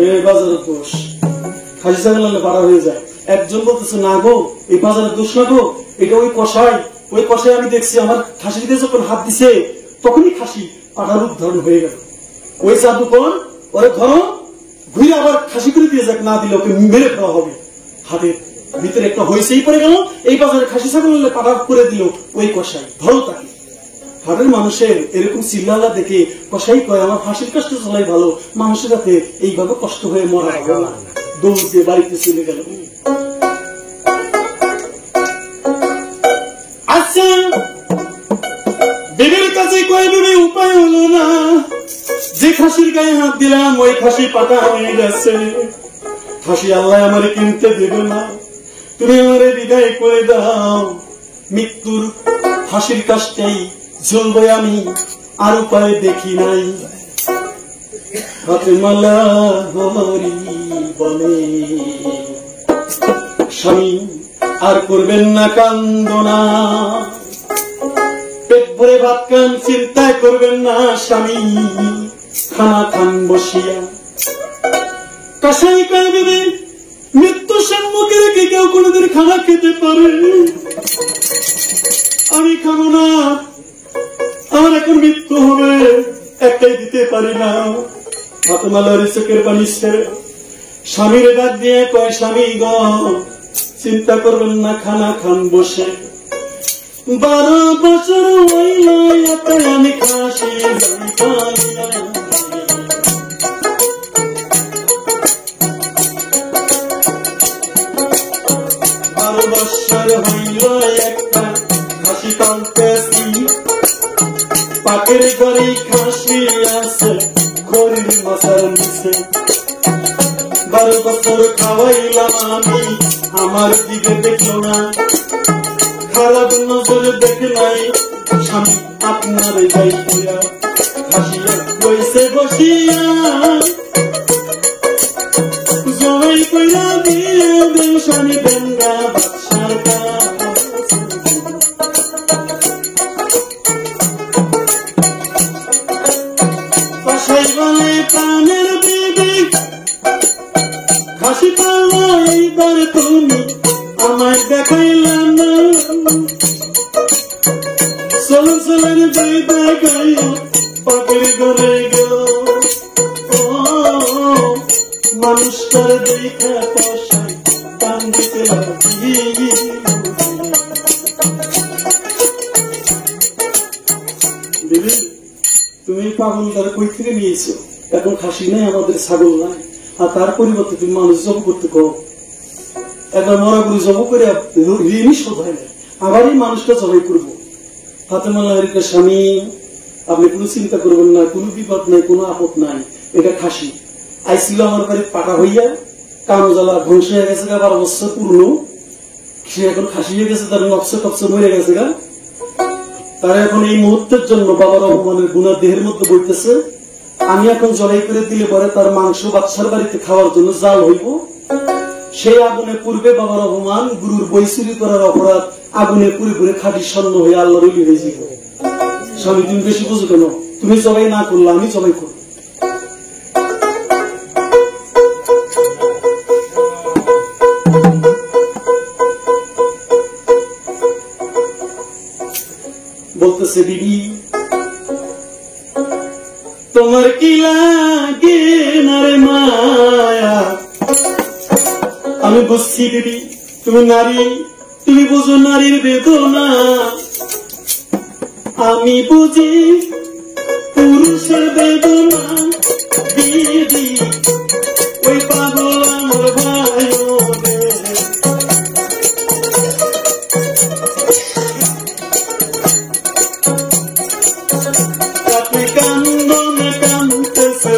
এই বাজারের দোষ, খাসি ছাগল আনলে পাটা হয়ে যায়। একজন বলতেছে, না গো এই বাজারের দোষ না গো, এটা ওই কষাই আমি দেখছি আমার খাসিতে যখন হাত দিছে তখনই খাসি পাটার রূপ ধারণ হয়ে গেল। ওই জাদুকর ওরে ধরো, ঘুরে আবার খাসি করে দিয়ে যাক, না দিলে ওকে মেরে ফেলা হবে। হাতের ভিতরে একটা হয়েছেই পড়ে গেল, এই বাজারে খাসি ছাগল পাটা করে দিল ওই কষাই, ধরো তাকে। হাটের মানুষের এরকম চিল্লালা দেখে কষাই কয়, আমার ফাঁসির কষ্ট চলাই ভালো, মানুষের হাতে এইভাবে কষ্ট হয়ে মরা হবে না। দৌড় দিয়ে বাড়িতে চলে গেল। আচ্ছা, বিবির কাছে কয়, বিবি উপায় হলো না, যে খাসির গায়ে হাত দিলাম ওই খাসি পাটা হয়ে গেছে, খাসি আল্লাহ আমারে কিনতে দেবে না, তুমি আমারে বিদায় করে দাও, মৃত্যুর ফাঁসির কাজটাই ঝুলবো আমি, আর উপায় দেখি নাই। ফাতেমা লাহোরী বলে, স্বামী আর করবেন না কান্দনা, পেট ভরে ভাত খান, চিন্তা করবেন না স্বামী, খানা খান বসিয়া। কসাই কয়, বিবি মৃত্যু সম্মুখে রেখে কেউ কোনোদিন খানা খেতে পারে? আমি খাবো না, আমার এখন মৃত্যু হবে, একটাই দিতে পারি না। ফাতেমা লাহোরী চোখের পানি ছেড়ে স্বামীর ডাক দিয়ে কয়, স্বামী গ চিন্তা করবেন না, খানা খান বসে। 12 বছর হইল এত আমি খাসি পাইয়া, 12 বছর হইল একটা খাসি পালতেছি, পাকের ঘরে খাসি আছে খড়ির মশার নিচে। 12 বছর খাওয়াইলাম আমি, আমার দিকে দেখলো না, খারাপ নজরে দেখে নাই, স্বামী আপনার যাই পয়া, খাসিয়া বইসে বসিয়া জমাই কইরা দিয়ে দেন স্বামী বেঙ্গা বাদশার কষাই বলে, প্রাণের বিবি খাসি পালো এইবার তুমি আমায় দেখাইলাম না, চলন চলেন যাই দেখাইয়া পাখির ঘরে গেল। মানুষটার দেখা কষাই টান দিতে লাগি। দিদি তুমি পাগলদার কই থেকে নিয়েছো, এখন খাসি নাই, আমাদের ছাগল নাই, আর তার পরিবর্তে তুমি মানুষ জব করতে কো। একবার মরা করে জব করে ঋণই শোধ হয় না, আবার এই মানুষটা জবাই করবো। ফাতেমা লাহোরীকে, স্বামী আপনি কোনো চিন্তা করবেন না, কোনো বিপদ নাই, কোনো আপদ নাই, এটা খাসি আইছিল আমার বাড়ি পাটা হইয়া, কামজলা ধ্বংস হয়ে গেছে গা, 12 বছর পুরনো, সে এখন খাসি হয়ে গেছে, তার নকশা টকশা মরে গেছে গা। তারা এখন এই মুহূর্তের জন্য বাবার অপমানের গুণা দেহের মধ্যে বইতেছে। আমি এখন জড়াই করে দিলে পরে তার মাংস বাচ্চার বাড়িতে খাওয়ার জন্য জাল হইব। সেই আগুনে পূর্বে বাবার অপমান, গুরুর বই চুরি করার অপরাধ, আগুনে পুরে পুরে খাঁটি স্বর্ণ হয়ে আল্লাহর ওলি হয়ে যাব। স্বামী তুমি বেশি বুঝো কেন? তুমি জবাই না করলে আমি জবাই করব। বলতেছে বিবি তোমার কি লাগে না রে মায়া? আমি বুঝছি বিবি তুমি নারী, তুমি বুঝো নারীর বেদনা। আমি বুঝি পুরুষের বেদনা। দিদি ওই পাগল আমার ভাই কান্দনে কান্দতেছে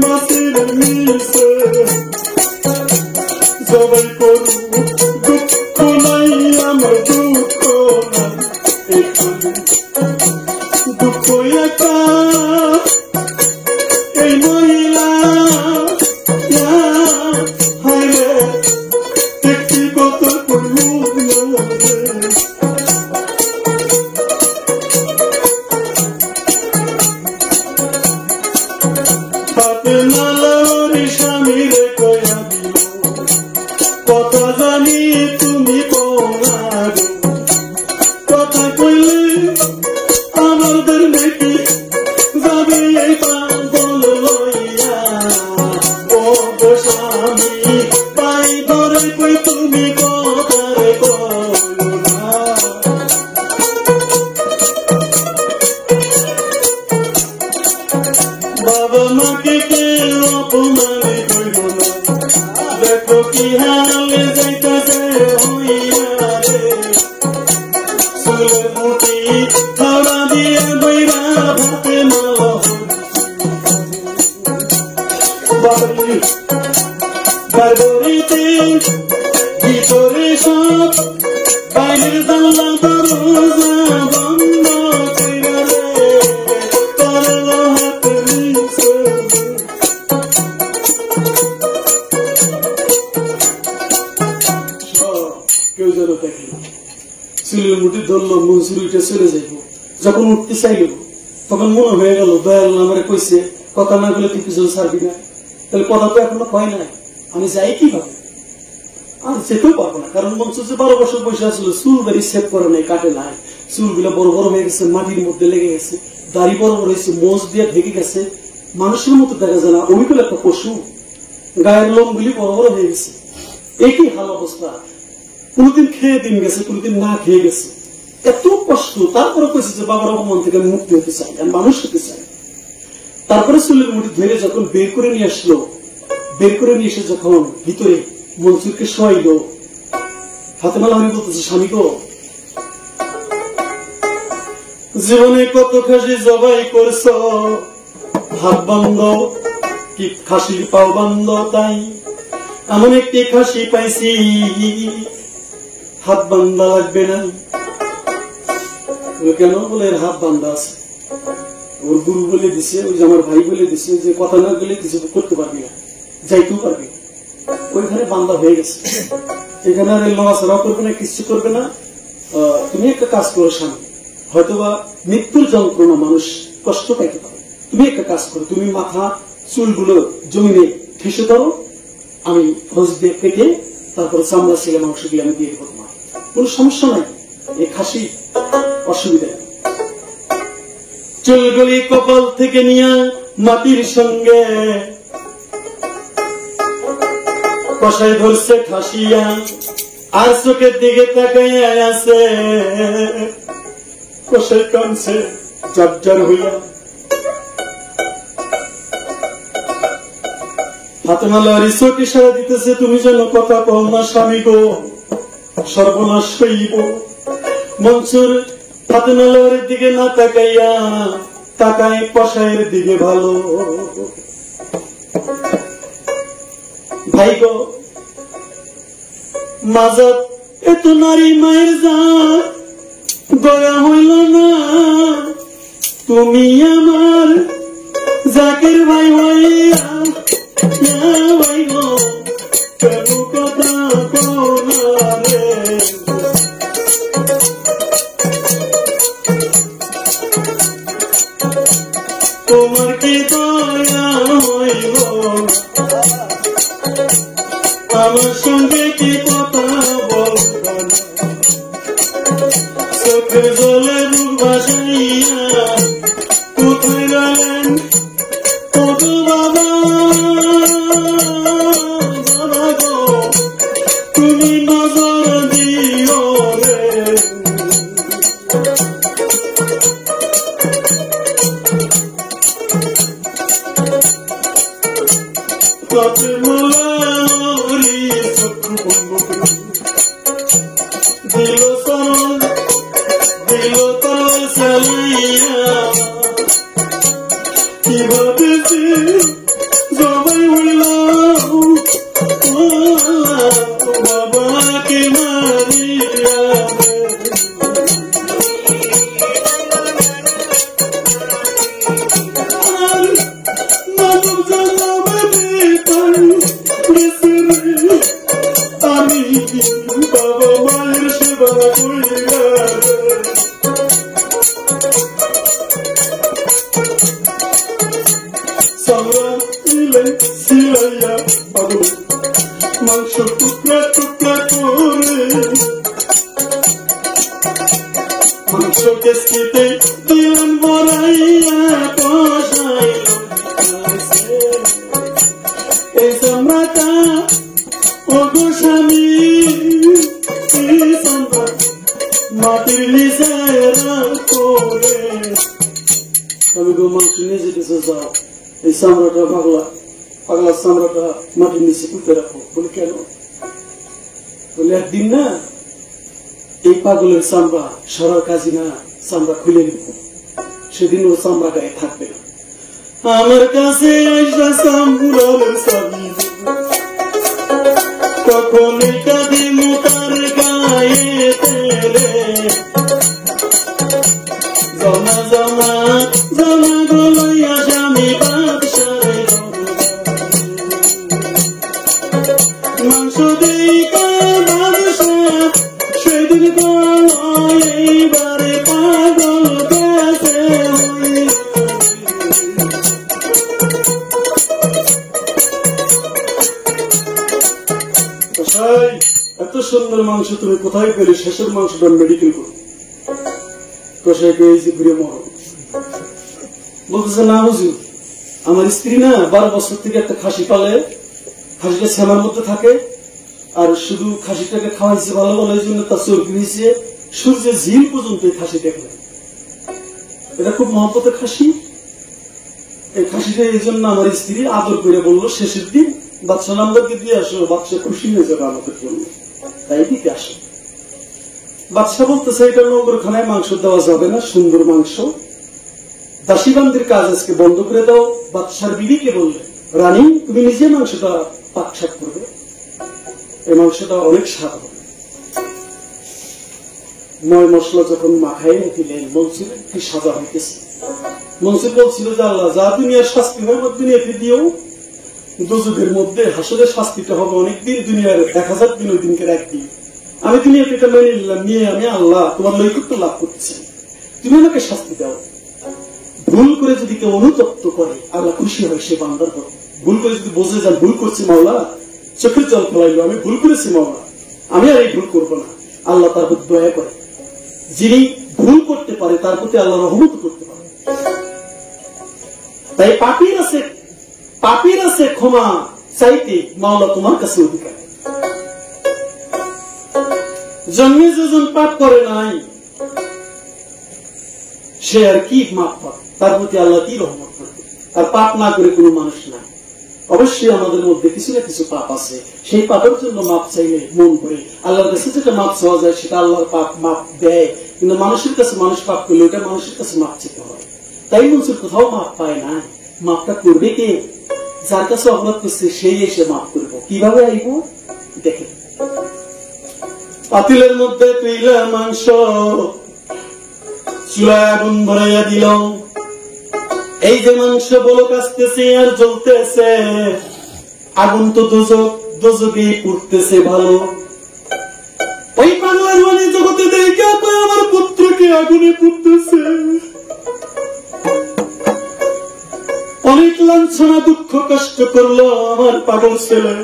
মাসের মিলছে সবাই করু দুঃখ নাই আমার দুঃখ নাই দুঃখ একা এই মহিলা হায় দেখি কত করবো কথা জানি তুমি কথা কইলে আমাদের নাকি যাবে পাগল লইয়া। ও স্বামী পাই ধরে কই তুমি কথারে কইলো না। বাবা মাকে কেউ অপমানে কইলো না। দেখো কি হালে যাইতাছে হইয়া রে, চুলের মুঠি খাওয়া দিয়ে বইরা ভাতে মালা বাড়িতে ভিতরে সব বাইরের জানলা দরজা বন্ধ কইরা রে, তার হাতে নিছে কেউ যেন দেখে। চুলের মুঠি ধরলো, মনসুর উঠে চলে যাইব। যখন উঠতে চাইল তখন মনে হয়ে গেল দয়াল আমারে কইছে কথা না বলে তুই কিছু ছাড়বি না। তাহলে কথা তো এখনো হয় নাই, আমি যাই কিভাবে? আর যেতেও পারবো না, কারণ মনসুর যে 12 বছর বসে আসছিল, চুল দাড়ি সেভ করে নাই, কাটে নাই, চুলগুলো বড় বড় হয়ে গেছে, মাটির মধ্যে লেগে গেছে, দাড়ি বড় বড় হয়েছে, মোজ দিয়ে ঢেকে গেছে, মানুষের মতো দেখা যায় না, ওই একটা পশু, গায়ের লোমগুলি বড় বড় হয়ে গেছে। একই হাল অবস্থা, কোনদিন খেয়ে দিন গেছে, কোনদিন না খেয়ে গেছে, এত কষ্ট। তারপরে কইছে যে বাবার অপমান থেকে আমি মুক্তি হতে চাই, আমি মানুষ হতে চাই। তারপরে চুলের মুঠি ধরে যখন বের করে নিয়ে আসলো, বের করে নিয়ে এসে যখন ভিতরে মনসুরকে শোয়াইল, ফাতেমা লাহরি বলতেছে স্বামী গো, জীবনে কত খাসি জবাই করছ, হাত বন্ধ কি খাসির পাও বন্ধ, তাই এমন একটি খাসি পাইছি হাত বান্ধা লাগবে না। কেন বলে এর হাত বান্ধা আছে, ওর গুরু বলে দিছে, ওই যে আমার ভাই বলে দিছে যে কথা না বলে কিছু করতে পারবি না, যাইতেও পারবি। ওইখানে বান্ধা হয়ে গেছে, এখানে আর লড়াচড়াও করবে না, কিছু করবে না। তুমি একটা কাজ করো স্বামী, হয়তোবা মৃত্যুর যন্ত্রণা মানুষ কষ্ট পাইতে পারে, তুমি একটা কাজ করো, তুমি মাথা চুলগুলো জমিনে ঠেসে ধরো, আমি ফৌজ দিয়ে কেটে তারপরে চামড়া ছেলে মাংস দিয়ে আমি দিয়ে দেবো, তোমার কোন সমস্যা নাই, এই খাসি অসুবিধা নেই। চুলগুলি কপাল থেকে নিয়ে মাটির সঙ্গে কষাই ধরছে খাসিয়া, আর চোখের দিকে তাকাইয়া আছে, কষাই কানছে জর্জর হইয়া। ফাতেমা লাহরি চোখ ইশারা দিতেছে, তুমি যেন কথা কও না স্বামী গো, সর্বনাশ হইব। মনসুর ফাতেমা লাহরির দিকে না তাকাইয়া তাকায় কষায়ের দিকে ভালো। ভাই গো মাজাত এত নারী মায়ের জাত দয়া হইল না, তুমি আমার জাকের ভাই হইয়া ভাই গো কেন কথা কোনা রে। তোমার কি দয়া হইল আমার সঙ্গে কি কথা বলবা না, চোখের জলে বুক ভাসাইয়া কোথায় গেলেন ওগো বাবা, বাবা গো তুমি নজর দিও রে। চোখের মোলারি চক্ষু বন্ধ করে দিল তরল চালাইয়া, কিভাবে যে জবাই হইল বাবাকে মারিয়া। আমি বাবা মায়ের সেবা করিয়া সামরা দিলে সিলাইয়া পাবো মাংস টুকরা টুকরা করে, মাংস কেসকিতে দিলেন বড়াইয়া কষাইল। এই সামরাটা ওগো স্বামী মাটির নিচে করে, আমি গো মাংস নিয়ে যেতেছে যাও এই চামড়াটা পাগলা চামড়াটা মাটির নিচে পুঁতে রাখো। বলে কেন? বলে একদিন না এই পাগলের চামড়া সরার কাজী না চামড়া খুলে নিব, সেদিন ও চামড়া গায়ে থাকবে না। আমার কাছে আইসা চামড়ার চাবি কখন কাঁদি মোতার গায়ে তেরে, জমা জমা জমা গলাইয়া স্বামী বাদশারে মাংস দেই বাদশা সেদিন এইবারে পাগল গেছে। এত সুন্দর মাংস তুমি কোথায় পেলে? শেষের মাংসটা মেডিকেল করো। কষাইকে এই যে ঘুরে মর বলতেছে না হুজুর, আমার স্ত্রী না 12 বছর থেকে একটা খাসি পালে, খাসিটা শ্যামার মধ্যে থাকে, আর শুধু খাসিটাকে খাওয়াইছে ভালো ভালো, এই জন্য তার চর্বি হয়েছে সূর্যের ঝিল পর্যন্ত এই খাসি দেখলেন। এটা খুব মহব্বতের খাসি। এই খাসিটা এই জন্য আমার স্ত্রী আদর করে বললো শেষের দিন বাদশা নামদারকে দিয়ে আসো, বাদশা খুশি হয়ে যাবে আমাদের জন্য, তাই দিতে আসো। বাদশা বলতেছে এটা নম্বরখানায় মাংস দেওয়া যাবে না, সুন্দর মাংস, দাসীবান্দির কাজ আজকে বন্ধ করে দাও। বাদশার বিবিকে বললে রানী তুমি নিজে মাংসটা পাকশাক করবে, এই মাংসটা অনেক স্বাদ হবে। ময় মশলা যখন মাখাই দিলেন বলছিলেন কি সাজা হইতেছে। মনসুর বলছিল যে আল্লাহ যা দুনিয়ার শাস্তি হয় দুনিয়াতে দিও, দুজুগের মধ্যে হাসরের শাস্তিটা হবে অনেকদিন, দুনিয়ার 1000 দিন ওই দিনকে একদিন। আমি দুনিয়াতে এটা মেনে নিলাম, নিয়ে আমি আল্লাহ তোমার নৈকট্য লাভ করছি, তুমি আমাকে শাস্তি দাও। ভুল করে যদি কেউ অনুতপ্ত করে আল্লাহ খুশি হয় সে বান্দার পর। ভুল করে যদি বোঝে যান ভুল করছি মাওলা, চোখের জল ফেলাইলো, আমি ভুল করেছি মাওলা, আমি আর এই ভুল করবো না, আল্লাহ তার প্রতি দয়া করে। যিনি ভুল করতে পারে তার প্রতি আল্লাহ রহমত করতে পারে। তাই পাপীর আছে ক্ষমা চাইতে মাওলা তোমার কাছে অধিকার। জন্মে যেজন পাপ করে নাই সে আর কি মাপ পাবে, তার প্রতি আল্লাহ কি রহমত করবে। আর পাপ না করে কোনো মানুষ নাই। অবশ্যই আমাদের মধ্যে কিছু না কিছু পাপ আছে, সেই পাপের জন্য মাপ চাইলে মন করে আল্লাহর কাছে যেটা মাপ চাওয়া যায় সেটা আল্লাহর পাপ মাপ দেয়। কিন্তু মানুষের কাছে মানুষ পাপ করলে ওটা মানুষের কাছে মাপ চাইতে হয়। তাই মনসুর কোথাও মাপ পায় না। মাপটা করবে কে? যার কাছে অপরাধ করছে সেই এসে মাপ করবো। কিভাবে আইব দেখে, পাতিলের মধ্যে তুইলা মাংস, চুলায় আগুন ধরাইয়া দিল। এই যে মাংস বলক আসতেছে আর জ্বলতেছে, আগুন তো দোজকে পুড়তেছে ভালো। ওই বাংলার মানে জগতে দেখে আমার পুত্রকে আগুনে পুড়তেছে। অনেক লাঞ্ছনা দুঃখ কষ্ট করলো আমার পাগল ছেলে।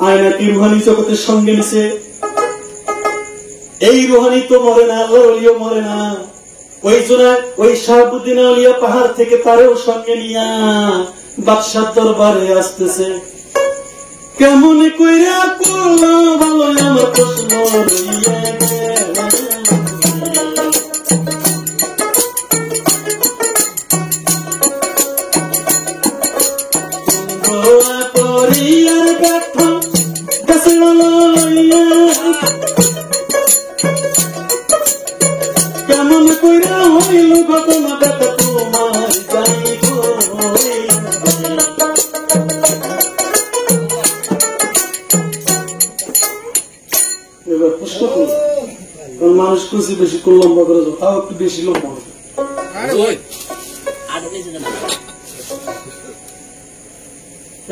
আয়নাকে রুহানি জগতের সঙ্গে নিছে। এই রুহানি তো মরে না, আল্লাহর ওলিও মরে না। ওই জন্য ওই শাহাবুদ্দিন আউলিয়া পাহাড় থেকে তারেও সঙ্গে নিয়া বাদশার দরবারে আসতেছে। কেমন কইরা করলো ভালো আমার প্রশ্ন রইয়া গেল। পরিয়ার ব্যথা কাছে লইয়া কেমন কইরা হইল ঘটনা ব্যথা তোমার যাই গো। এবার প্রশ্ন করি, মানুষ খুশি বেশি করে লম্বা করে যাও, তাও একটু বেশি লম্বা হবে।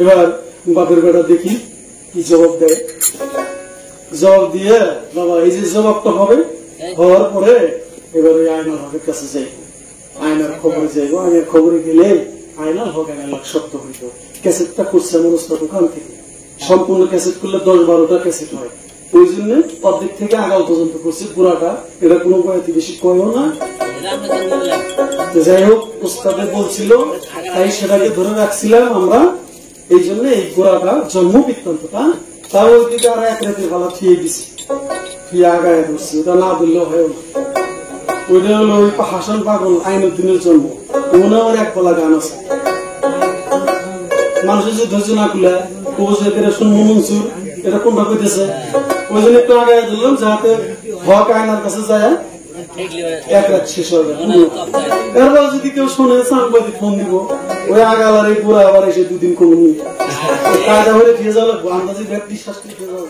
এবার বাপের বেটা দেখি কি জবাব দেয়। জবাব দিয়ে বাবা এই যে জবাবটা হবে, হওয়ার পরে এবার ওই আয়নার হকের কাছে যাইব, আয়নার খবরে যাইব। আয়নার খবরে গেলে আয়নার হক আয়নার সত্য হইত। ক্যাসেটটা করছে আমার ওস্তাদ ওখান থেকে। সম্পূর্ণ ক্যাসেট করলে 10-12টা ক্যাসেট হয়। ওই জন্য অর্ধেক থেকে আগাল পর্যন্ত করছে পুরাটা। এটা কোনো বয়াতি বেশি কয়ও না। যাই হোক, ওস্তাদে বলছিল তাই সেটাকে ধরে রাখছিলাম আমরা। এই জন্য এই গোড়াটা জন্ম বৃত্তান্তটা তাও ওইদিকে আর এক রাতের বেলা থিয়ে দিছি, থিয়ে আগায় বসছি। ওটা না বললেও হয় না। ওইটা হলো ওই হাসান পাগল আইনুদ্দিনের জন্ম। ওনার এক বলা গান আছে, মানুষের যে ধৈর্য না খুলে শুনবো মনসুর, এটা কোনটা কইতেছে। ওই জন্য একটু আগায় দিলাম যাতে হক আয়নার কাছে যায় এক রাত শেষ হয়ে যায়। এরপর যদি কেউ শোনে সাংবাদিক ফোন দিব, ওই আগালার এই পুরা আবার এসে 2 দিন কমে নিয়ে কায়দা হয়ে ফিরে যাওয়া লাগবো। আন্দাজি বিশ্বাস করে ফিরে যাওয়া